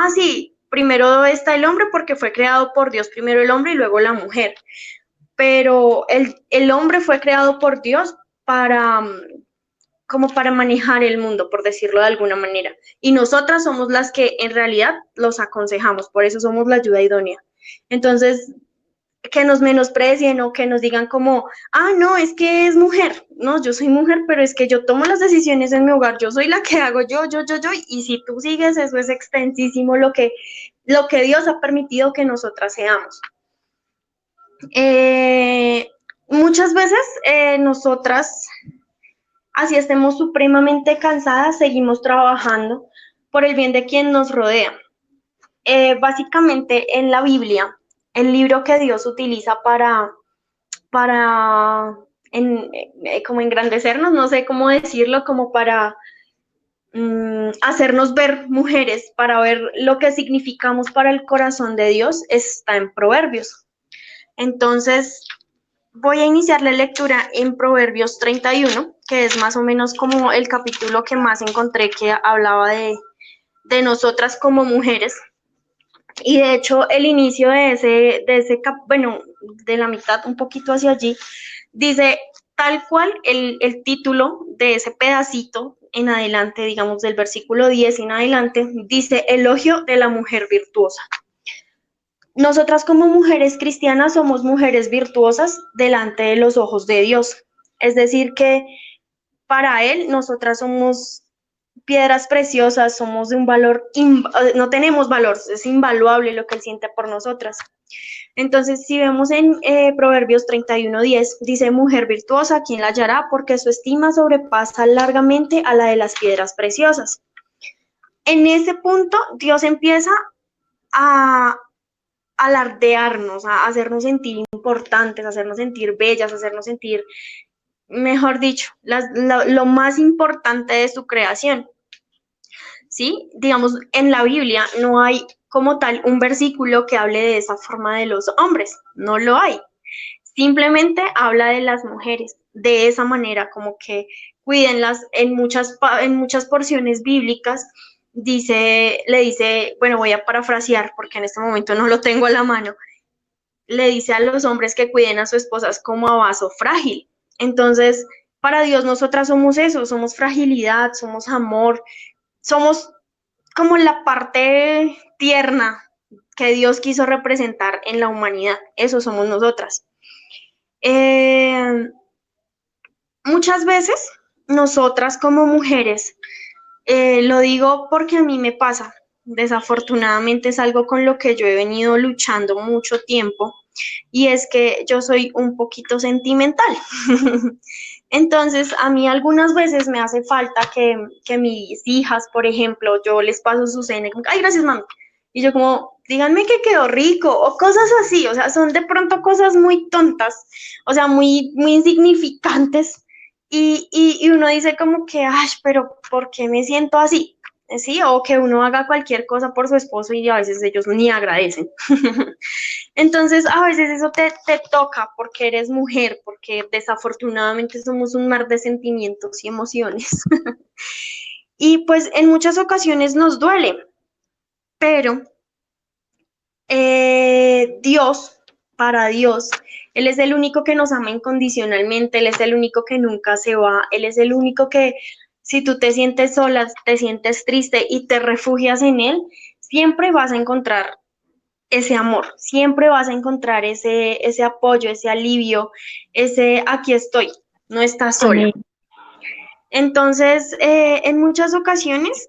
así, primero está el hombre porque fue creado por Dios, primero el hombre y luego la mujer, pero el hombre fue creado por Dios como para manejar el mundo, por decirlo de alguna manera, y nosotras somos las que en realidad los aconsejamos, por eso somos la ayuda idónea. Entonces, que nos menosprecien o que nos digan como, no, es que es mujer, no, yo soy mujer, pero es que yo tomo las decisiones en mi hogar, yo soy la que hago yo, y si tú sigues, eso es extensísimo lo que Dios ha permitido que nosotras seamos. Muchas veces nosotras, así estemos supremamente cansadas, seguimos trabajando por el bien de quien nos rodea. Básicamente en la Biblia, el libro que Dios utiliza para como engrandecernos, no sé cómo decirlo, como para hacernos ver mujeres, para ver lo que significamos para el corazón de Dios, está en Proverbios. Entonces, voy a iniciar la lectura en Proverbios 31, que es más o menos como el capítulo que más encontré que hablaba de nosotras como mujeres. Y de hecho, el inicio de la mitad, un poquito hacia allí, dice tal cual el título de ese pedacito en adelante, digamos del versículo 10 en adelante, dice elogio de la mujer virtuosa. Nosotras como mujeres cristianas somos mujeres virtuosas delante de los ojos de Dios. Es decir, que para Él nosotras somos piedras preciosas, somos de un valor, no tenemos valor, es invaluable lo que Él siente por nosotras. Entonces, si vemos en Proverbios 31:10, dice, mujer virtuosa, ¿quién la hallará? Porque su estima sobrepasa largamente a la de las piedras preciosas. En ese punto, Dios empieza a alardearnos, a hacernos sentir importantes, a hacernos sentir bellas, a hacernos sentir, mejor dicho, lo más importante de su creación. ¿Sí? Digamos, en la Biblia no hay como tal un versículo que hable de esa forma de los hombres, no lo hay. Simplemente habla de las mujeres de esa manera, como que cuídenlas. En muchas porciones bíblicas le dice, bueno, voy a parafrasear porque en este momento no lo tengo a la mano, le dice a los hombres que cuiden a sus esposas como a vaso frágil. Entonces, para Dios nosotras somos eso, somos fragilidad, somos amor, somos como la parte tierna que Dios quiso representar en la humanidad. Eso somos nosotras. Muchas veces nosotras como mujeres, lo digo porque a mí me pasa, desafortunadamente es algo con lo que yo he venido luchando mucho tiempo, y es que yo soy un poquito sentimental. Entonces, a mí algunas veces me hace falta que mis hijas, por ejemplo, yo les paso su cena y como, ay, gracias, mami. Y yo como, díganme que quedó rico, o cosas así, o sea, son de pronto cosas muy tontas, o sea, muy insignificantes, y uno dice como que, ay, pero ¿por qué me siento así? Sí, o que uno haga cualquier cosa por su esposo y a veces ellos ni agradecen. Entonces, a veces eso te toca porque eres mujer, porque desafortunadamente somos un mar de sentimientos y emociones. Y pues en muchas ocasiones nos duele, pero Dios, para Dios, Él es el único que nos ama incondicionalmente, Él es el único que nunca se va, Él es el único que si tú te sientes sola, te sientes triste y te refugias en Él, siempre vas a encontrar ese amor, siempre vas a encontrar ese apoyo, ese alivio, ese aquí estoy, no estás sola. Amén. Entonces, en muchas ocasiones,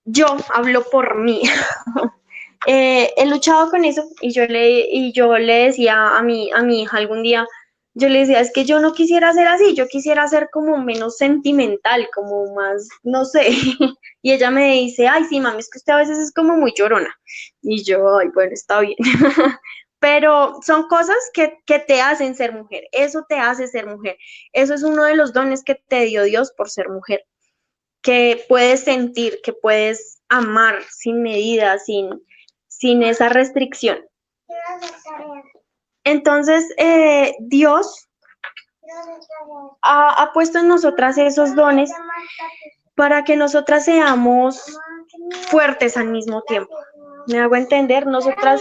yo hablo por mí. He luchado con eso y yo le decía a mi hija algún día, yo le decía, es que yo no quisiera ser así, yo quisiera ser como menos sentimental, como más, no sé. Y ella me dice, ay, sí, mami, es que usted a veces es como muy llorona. Y yo, ay, bueno, está bien. Pero son cosas que te hacen ser mujer, eso te hace ser mujer. Eso es uno de los dones que te dio Dios por ser mujer, que puedes sentir, que puedes amar sin medida, sin esa restricción. Entonces, Dios ha puesto en nosotras esos dones para que nosotras seamos fuertes al mismo tiempo. ¿Me hago entender? Nosotras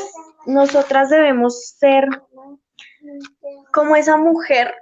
debemos ser como esa mujer,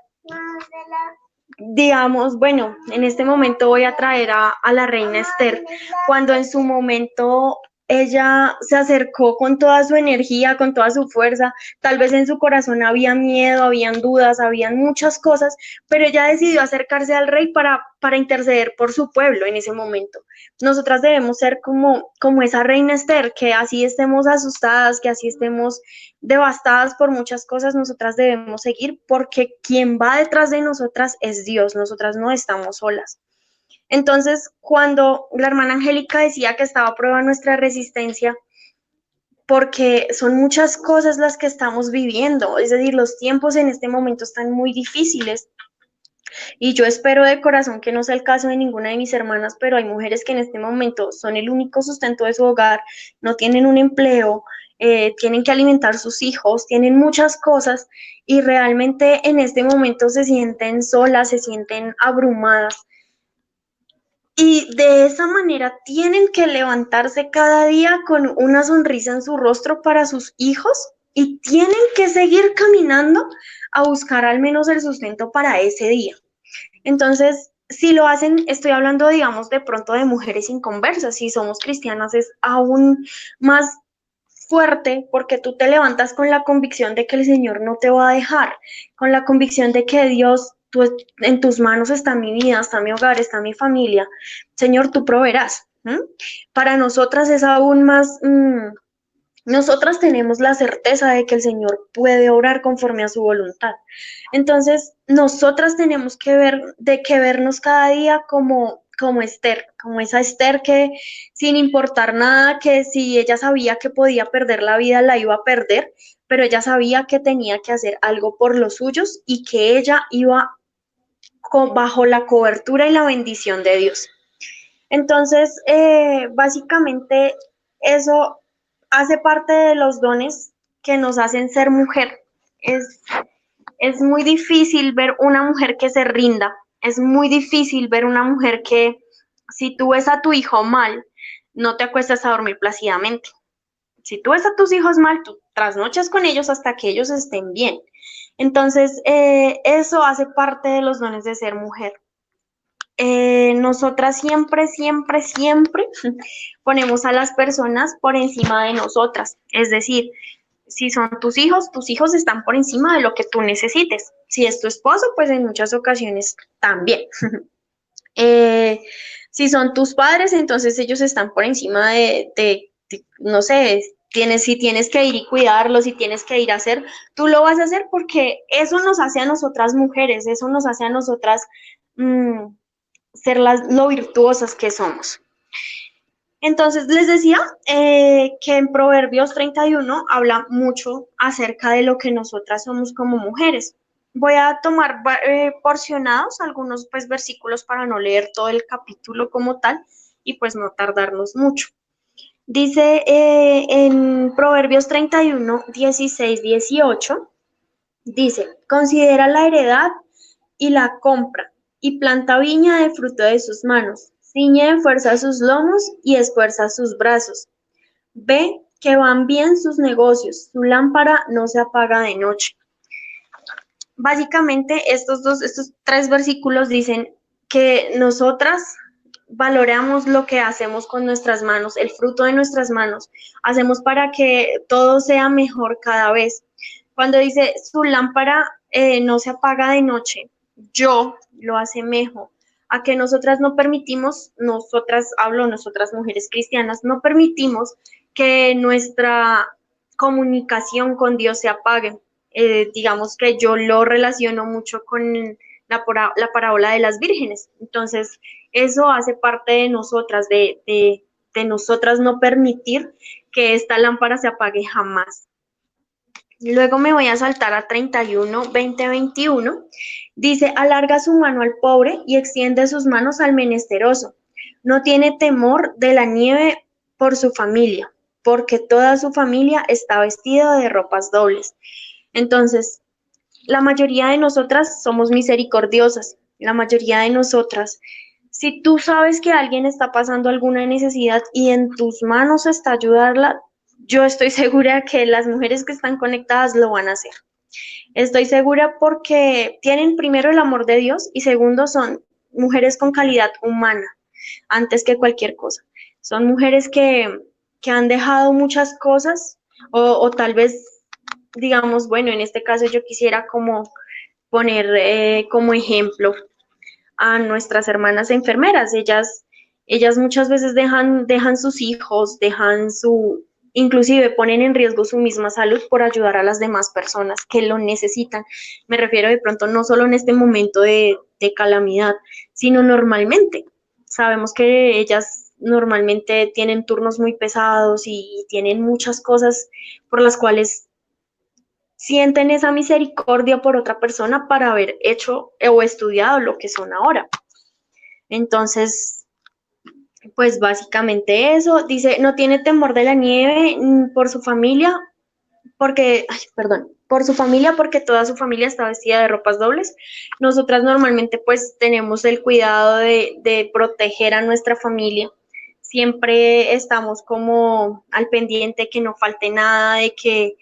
digamos, bueno, en este momento voy a traer a la reina Esther, cuando en su momento ella se acercó con toda su energía, con toda su fuerza, tal vez en su corazón había miedo, habían dudas, habían muchas cosas, pero ella decidió acercarse al rey para interceder por su pueblo en ese momento. Nosotras debemos ser como esa reina Esther, que así estemos asustadas, que así estemos devastadas por muchas cosas, nosotras debemos seguir porque quien va detrás de nosotras es Dios, nosotras no estamos solas. Entonces, cuando la hermana Angélica decía que estaba a prueba nuestra resistencia, porque son muchas cosas las que estamos viviendo, es decir, los tiempos en este momento están muy difíciles. Y yo espero de corazón que no sea el caso de ninguna de mis hermanas, pero hay mujeres que en este momento son el único sustento de su hogar, no tienen un empleo, tienen que alimentar sus hijos, tienen muchas cosas y realmente en este momento se sienten solas, se sienten abrumadas. Y de esa manera tienen que levantarse cada día con una sonrisa en su rostro para sus hijos y tienen que seguir caminando a buscar al menos el sustento para ese día. Entonces, si lo hacen, estoy hablando, digamos, de pronto de mujeres inconversas. Si somos cristianas es aún más fuerte porque tú te levantas con la convicción de que el Señor no te va a dejar, con la convicción de que Dios, en tus manos está mi vida, está mi hogar, está mi familia. Señor, tú proveerás. Para nosotras es aún más... nosotras tenemos la certeza de que el Señor puede obrar conforme a su voluntad. Entonces, nosotras tenemos que vernos cada día como Esther, como esa Esther que sin importar nada, que si ella sabía que podía perder la vida, la iba a perder, pero ella sabía que tenía que hacer algo por los suyos y que ella iba bajo la cobertura y la bendición de Dios. Entonces, básicamente eso hace parte de los dones que nos hacen ser mujer. Es muy difícil ver una mujer que se rinda, es muy difícil ver una mujer que si tú ves a tu hijo mal, no te acuestas a dormir plácidamente. Si tú ves a tus hijos mal, tú trasnochas con ellos hasta que ellos estén bien. Entonces, eso hace parte de los dones de ser mujer. Nosotras siempre ponemos a las personas por encima de nosotras. Es decir, si son tus hijos están por encima de lo que tú necesites. Si es tu esposo, pues en muchas ocasiones también. Si son tus padres, entonces ellos están por encima no sé, si tienes que ir y cuidarlos, si tienes que ir a hacer, tú lo vas a hacer porque eso nos hace a nosotras mujeres, eso nos hace a nosotras ser lo virtuosas que somos. Entonces, les decía que en Proverbios 31 habla mucho acerca de lo que nosotras somos como mujeres. Voy a tomar porcionados algunos pues versículos para no leer todo el capítulo como tal y pues no tardarnos mucho. Dice en Proverbios 31, 16, 18, dice, considera la heredad y la compra, y planta viña de fruto de sus manos, ciñe de fuerza sus lomos y esfuerza sus brazos. Ve que van bien sus negocios, su lámpara no se apaga de noche. Básicamente estos tres versículos dicen que nosotras valoramos lo que hacemos con nuestras manos, el fruto de nuestras manos, hacemos para que todo sea mejor cada vez. Cuando dice su lámpara no se apaga de noche, yo lo asemejo a que nosotras no permitimos, nosotras mujeres cristianas, no permitimos que nuestra comunicación con Dios se apague. Digamos que yo lo relaciono mucho con la parábola de las vírgenes. Entonces, eso hace parte de nosotras, de nosotras no permitir que esta lámpara se apague jamás. Luego me voy a saltar a 31, 20, 21. Dice, alarga su mano al pobre y extiende sus manos al menesteroso. No tiene temor de la nieve por su familia, porque toda su familia está vestida de ropas dobles. Entonces, la mayoría de nosotras somos misericordiosas, la mayoría de nosotras. Si tú sabes que alguien está pasando alguna necesidad y en tus manos está ayudarla, yo estoy segura que las mujeres que están conectadas lo van a hacer. Estoy segura porque tienen primero el amor de Dios y segundo son mujeres con calidad humana, antes que cualquier cosa. Son mujeres que han dejado muchas cosas o tal vez digamos, bueno, en este caso yo quisiera como poner como ejemplo a nuestras hermanas enfermeras. Ellas muchas veces dejan sus hijos, inclusive ponen en riesgo su misma salud por ayudar a las demás personas que lo necesitan. Me refiero de pronto no solo en este momento de calamidad, sino normalmente. Sabemos que ellas normalmente tienen turnos muy pesados y tienen muchas cosas por las cuales sienten esa misericordia por otra persona para haber hecho o estudiado lo que son ahora. Entonces, pues básicamente eso, dice, no tiene temor de la nieve por su familia, por su familia, porque toda su familia está vestida de ropas dobles. Nosotras normalmente pues tenemos el cuidado de proteger a nuestra familia. Siempre estamos como al pendiente que no falte nada, de que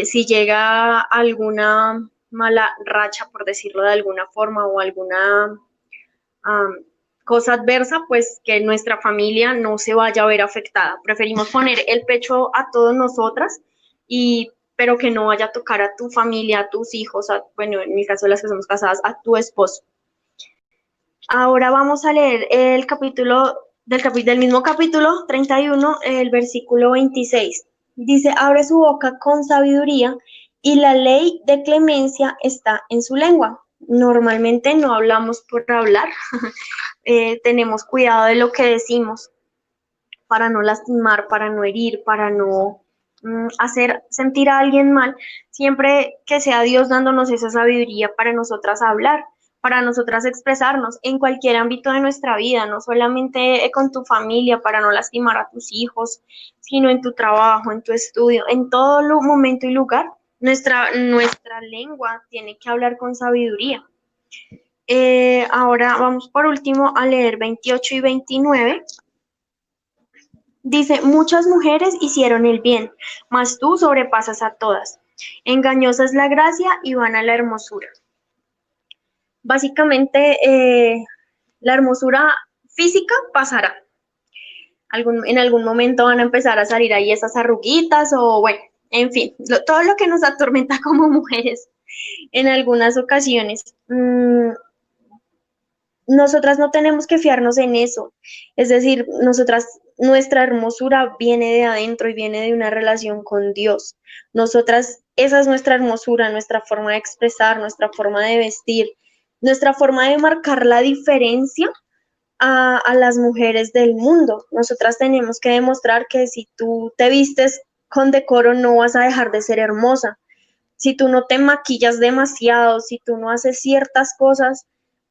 si llega alguna mala racha, por decirlo de alguna forma, o alguna cosa adversa, pues que nuestra familia no se vaya a ver afectada. Preferimos poner el pecho a todas nosotras, pero que no vaya a tocar a tu familia, a tus hijos, bueno, en mi caso las que somos casadas, a tu esposo. Ahora vamos a leer el capítulo del mismo capítulo 31, el versículo 26. Dice, abre su boca con sabiduría y la ley de clemencia está en su lengua. Normalmente no hablamos por hablar, tenemos cuidado de lo que decimos para no lastimar, para no herir, para no hacer sentir a alguien mal, siempre que sea Dios dándonos esa sabiduría para nosotras hablar, para nosotras expresarnos en cualquier ámbito de nuestra vida, no solamente con tu familia para no lastimar a tus hijos, sino en tu trabajo, en tu estudio, en todo momento y lugar, nuestra lengua tiene que hablar con sabiduría. Ahora vamos por último a leer 28 y 29. Dice, muchas mujeres hicieron el bien, mas tú sobrepasas a todas. Engañosa es la gracia y vana la hermosura. Básicamente, la hermosura física pasará. En algún momento van a empezar a salir ahí esas arruguitas o bueno, en fin, todo lo que nos atormenta como mujeres en algunas ocasiones. Nosotras no tenemos que fiarnos en eso. Es decir, nuestra hermosura viene de adentro y viene de una relación con Dios. Nosotras, esa es nuestra hermosura, nuestra forma de expresar, nuestra forma de vestir, nuestra forma de marcar la diferencia a las mujeres del mundo. Nosotras tenemos que demostrar que si tú te vistes con decoro, no vas a dejar de ser hermosa. Si tú no te maquillas demasiado, si tú no haces ciertas cosas,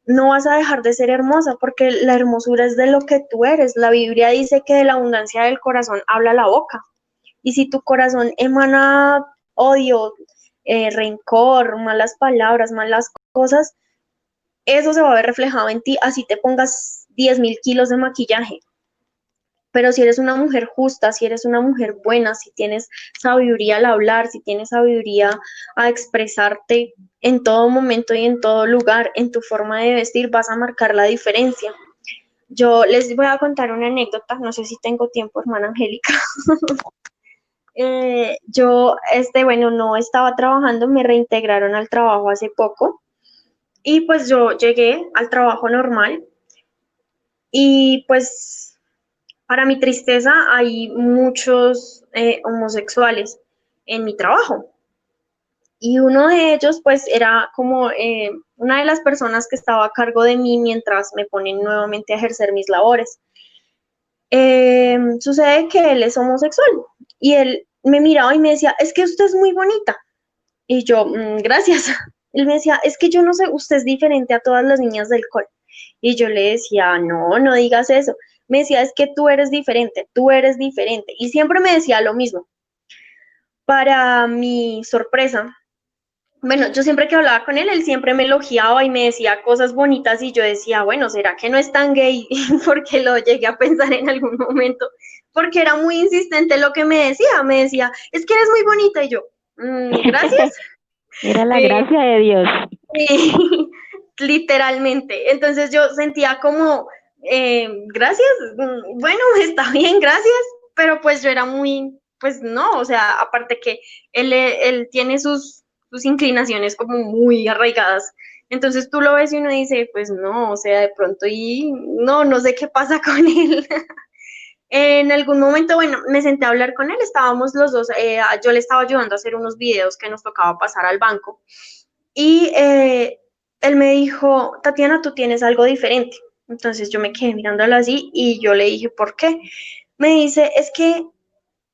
no vas a dejar de ser hermosa, porque la hermosura es de lo que tú eres. La Biblia dice que de la abundancia del corazón habla la boca. Y si tu corazón emana odio, rencor, malas palabras, malas cosas, eso se va a ver reflejado en ti, así te pongas 10.000 kilos de maquillaje. Pero si eres una mujer justa, si eres una mujer buena, si tienes sabiduría al hablar, si tienes sabiduría a expresarte en todo momento y en todo lugar, en tu forma de vestir, vas a marcar la diferencia. Yo les voy a contar una anécdota, no sé si tengo tiempo, hermana Angélica. Bueno, no estaba trabajando, me reintegraron al trabajo hace poco y pues yo llegué al trabajo normal y pues para mi tristeza hay muchos homosexuales en mi trabajo y uno de ellos pues era como una de las personas que estaba a cargo de mí mientras me ponen nuevamente a ejercer mis labores. Sucede que él es homosexual y él me miraba y me decía, es que usted es muy bonita. Y yo, gracias. Él me decía, es que yo no sé, usted es diferente a todas las niñas del cole. Y yo le decía, no, no digas eso. Me decía, es que tú eres diferente, tú eres diferente. Y siempre me decía lo mismo. Para mi sorpresa, bueno, yo siempre que hablaba con él, él siempre me elogiaba y me decía cosas bonitas y yo decía, bueno, ¿será que no es tan gay? Porque lo llegué a pensar en algún momento, porque era muy insistente lo que me decía, es que eres muy bonita y yo, gracias. Era la Eh, gracia de Dios. Literalmente. Entonces yo sentía como, gracias, bueno, está bien, gracias, pero pues yo era muy, pues no, o sea, aparte que él tiene sus inclinaciones como muy arraigadas. Entonces tú lo ves y uno dice, pues no, o sea, de pronto y no sé qué pasa con él. En algún momento, bueno, me senté a hablar con él, estábamos los dos, yo le estaba ayudando a hacer unos videos que nos tocaba pasar al banco y él me dijo, Tatiana, tú tienes algo diferente. Entonces yo me quedé mirándolo así y yo le dije, ¿por qué? Me dice, es que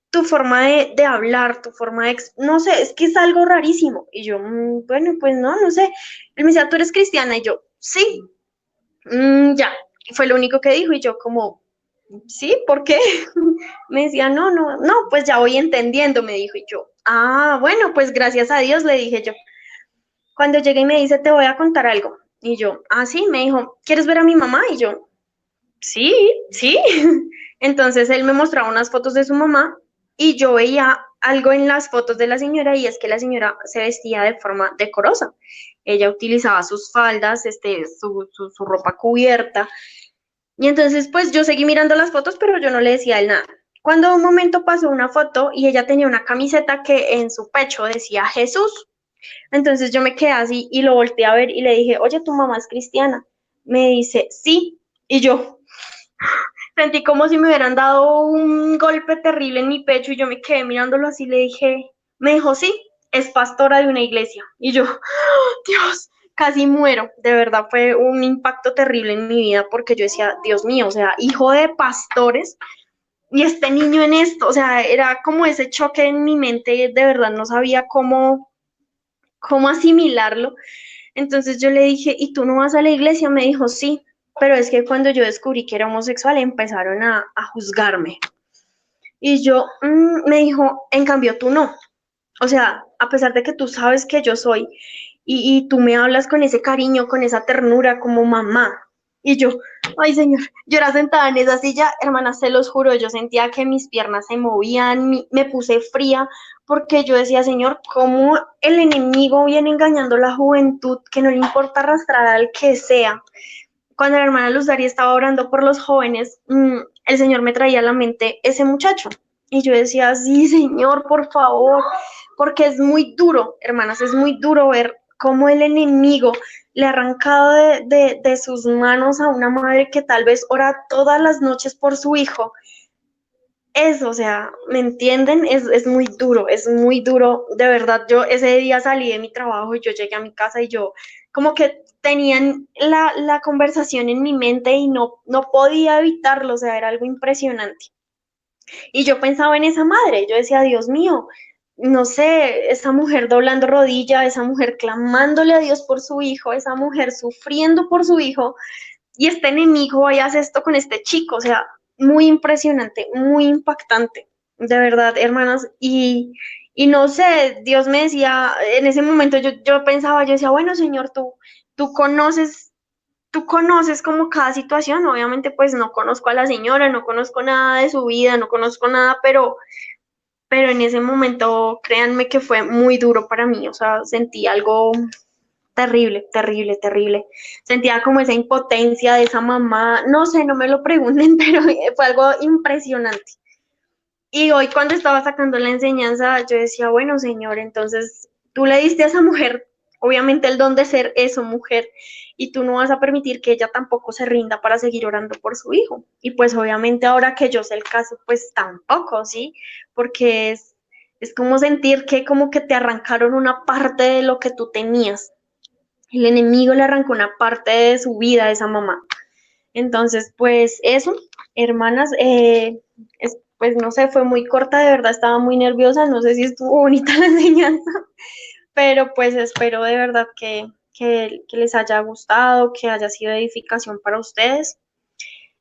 tu forma de hablar, tu forma de, no sé, es que es algo rarísimo. Y yo, bueno, pues no sé. Él me decía, ¿tú eres cristiana? Y yo, sí, ya. Y fue lo único que dijo y yo como, sí, ¿por qué? Me decía, no, pues ya voy entendiendo, me dijo. Y yo, bueno, pues gracias a Dios, le dije yo. Cuando llegué y me dice, te voy a contar algo. Y yo, sí, me dijo, ¿quieres ver a mi mamá? Y yo, sí. Entonces él me mostraba unas fotos de su mamá y yo veía algo en las fotos de la señora y es que la señora se vestía de forma decorosa. Ella utilizaba sus faldas, su ropa cubierta. Y entonces pues yo seguí mirando las fotos, pero yo no le decía a él nada. Cuando un momento pasó una foto y ella tenía una camiseta que en su pecho decía Jesús. Entonces yo me quedé así y lo volteé a ver y le dije, oye, ¿tu mamá es cristiana? Me dice, sí. Y yo sentí como si me hubieran dado un golpe terrible en mi pecho y yo me quedé mirándolo así y le dije, me dijo, sí, es pastora de una iglesia. Y yo, Dios, casi muero. De verdad fue un impacto terrible en mi vida porque yo decía, Dios mío, o sea, hijo de pastores y este niño en esto, o sea, era como ese choque en mi mente, de verdad no sabía cómo asimilarlo. Entonces yo le dije, ¿y tú no vas a la iglesia? Me dijo, sí, pero es que cuando yo descubrí que era homosexual empezaron a juzgarme. Y yo, me dijo, en cambio tú no. O sea, a pesar de que tú sabes que yo soy y tú me hablas con ese cariño, con esa ternura como mamá. Y yo, ay señor, yo era sentada en esa silla, hermanas, se los juro, yo sentía que mis piernas se movían, me puse fría, porque yo decía, señor, ¿cómo el enemigo viene engañando a la juventud que no le importa arrastrar al que sea? Cuando la hermana Luz Dari estaba orando por los jóvenes, el Señor me traía a la mente ese muchacho. Y yo decía, sí, Señor, por favor, porque es muy duro, hermanas, es muy duro ver cómo el enemigo le ha arrancado de sus manos a una madre que tal vez ora todas las noches por su hijo. Eso, o sea, ¿me entienden? Es muy duro, de verdad. Yo ese día salí de mi trabajo y yo llegué a mi casa y yo como que tenían la conversación en mi mente y no podía evitarlo, o sea, era algo impresionante. Y yo pensaba en esa madre, yo decía, Dios mío, no sé, esa mujer doblando rodilla, esa mujer clamándole a Dios por su hijo, esa mujer sufriendo por su hijo, y este enemigo vaya a hacer esto con este chico, o sea, muy impresionante, muy impactante, de verdad, hermanas, y no sé, Dios me decía, en ese momento yo pensaba, yo decía, bueno, Señor, tú conoces, tú conoces como cada situación, obviamente pues no conozco a la señora, no conozco nada de su vida, no conozco nada, pero en ese momento, créanme que fue muy duro para mí, o sea, sentí algo terrible, terrible, terrible. Sentía como esa impotencia de esa mamá, no sé, no me lo pregunten, pero fue algo impresionante. Y hoy cuando estaba sacando la enseñanza, yo decía, bueno, Señor, entonces tú le diste a esa mujer, obviamente el don de ser eso, mujer, y tú no vas a permitir que ella tampoco se rinda para seguir orando por su hijo. Y pues obviamente ahora que yo sé el caso, pues tampoco, ¿sí? Porque es como sentir que como que te arrancaron una parte de lo que tú tenías. El enemigo le arrancó una parte de su vida a esa mamá. Entonces, pues eso, hermanas, pues no sé, fue muy corta, de verdad estaba muy nerviosa, no sé si estuvo bonita la enseñanza, pero pues espero de verdad que les haya gustado, que haya sido edificación para ustedes.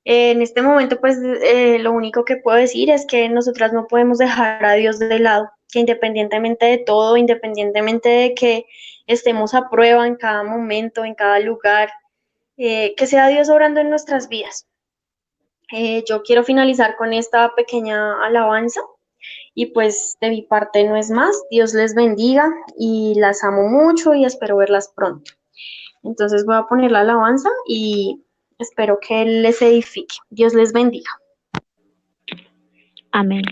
En este momento, pues lo único que puedo decir es que nosotras no podemos dejar a Dios de lado, que independientemente de todo, independientemente de que estemos a prueba en cada momento, en cada lugar, que sea Dios obrando en nuestras vidas. Yo quiero finalizar con esta pequeña alabanza y pues de mi parte no es más. Dios les bendiga y las amo mucho y espero verlas pronto. Entonces voy a poner la alabanza y espero que les edifique. Dios les bendiga. Amén.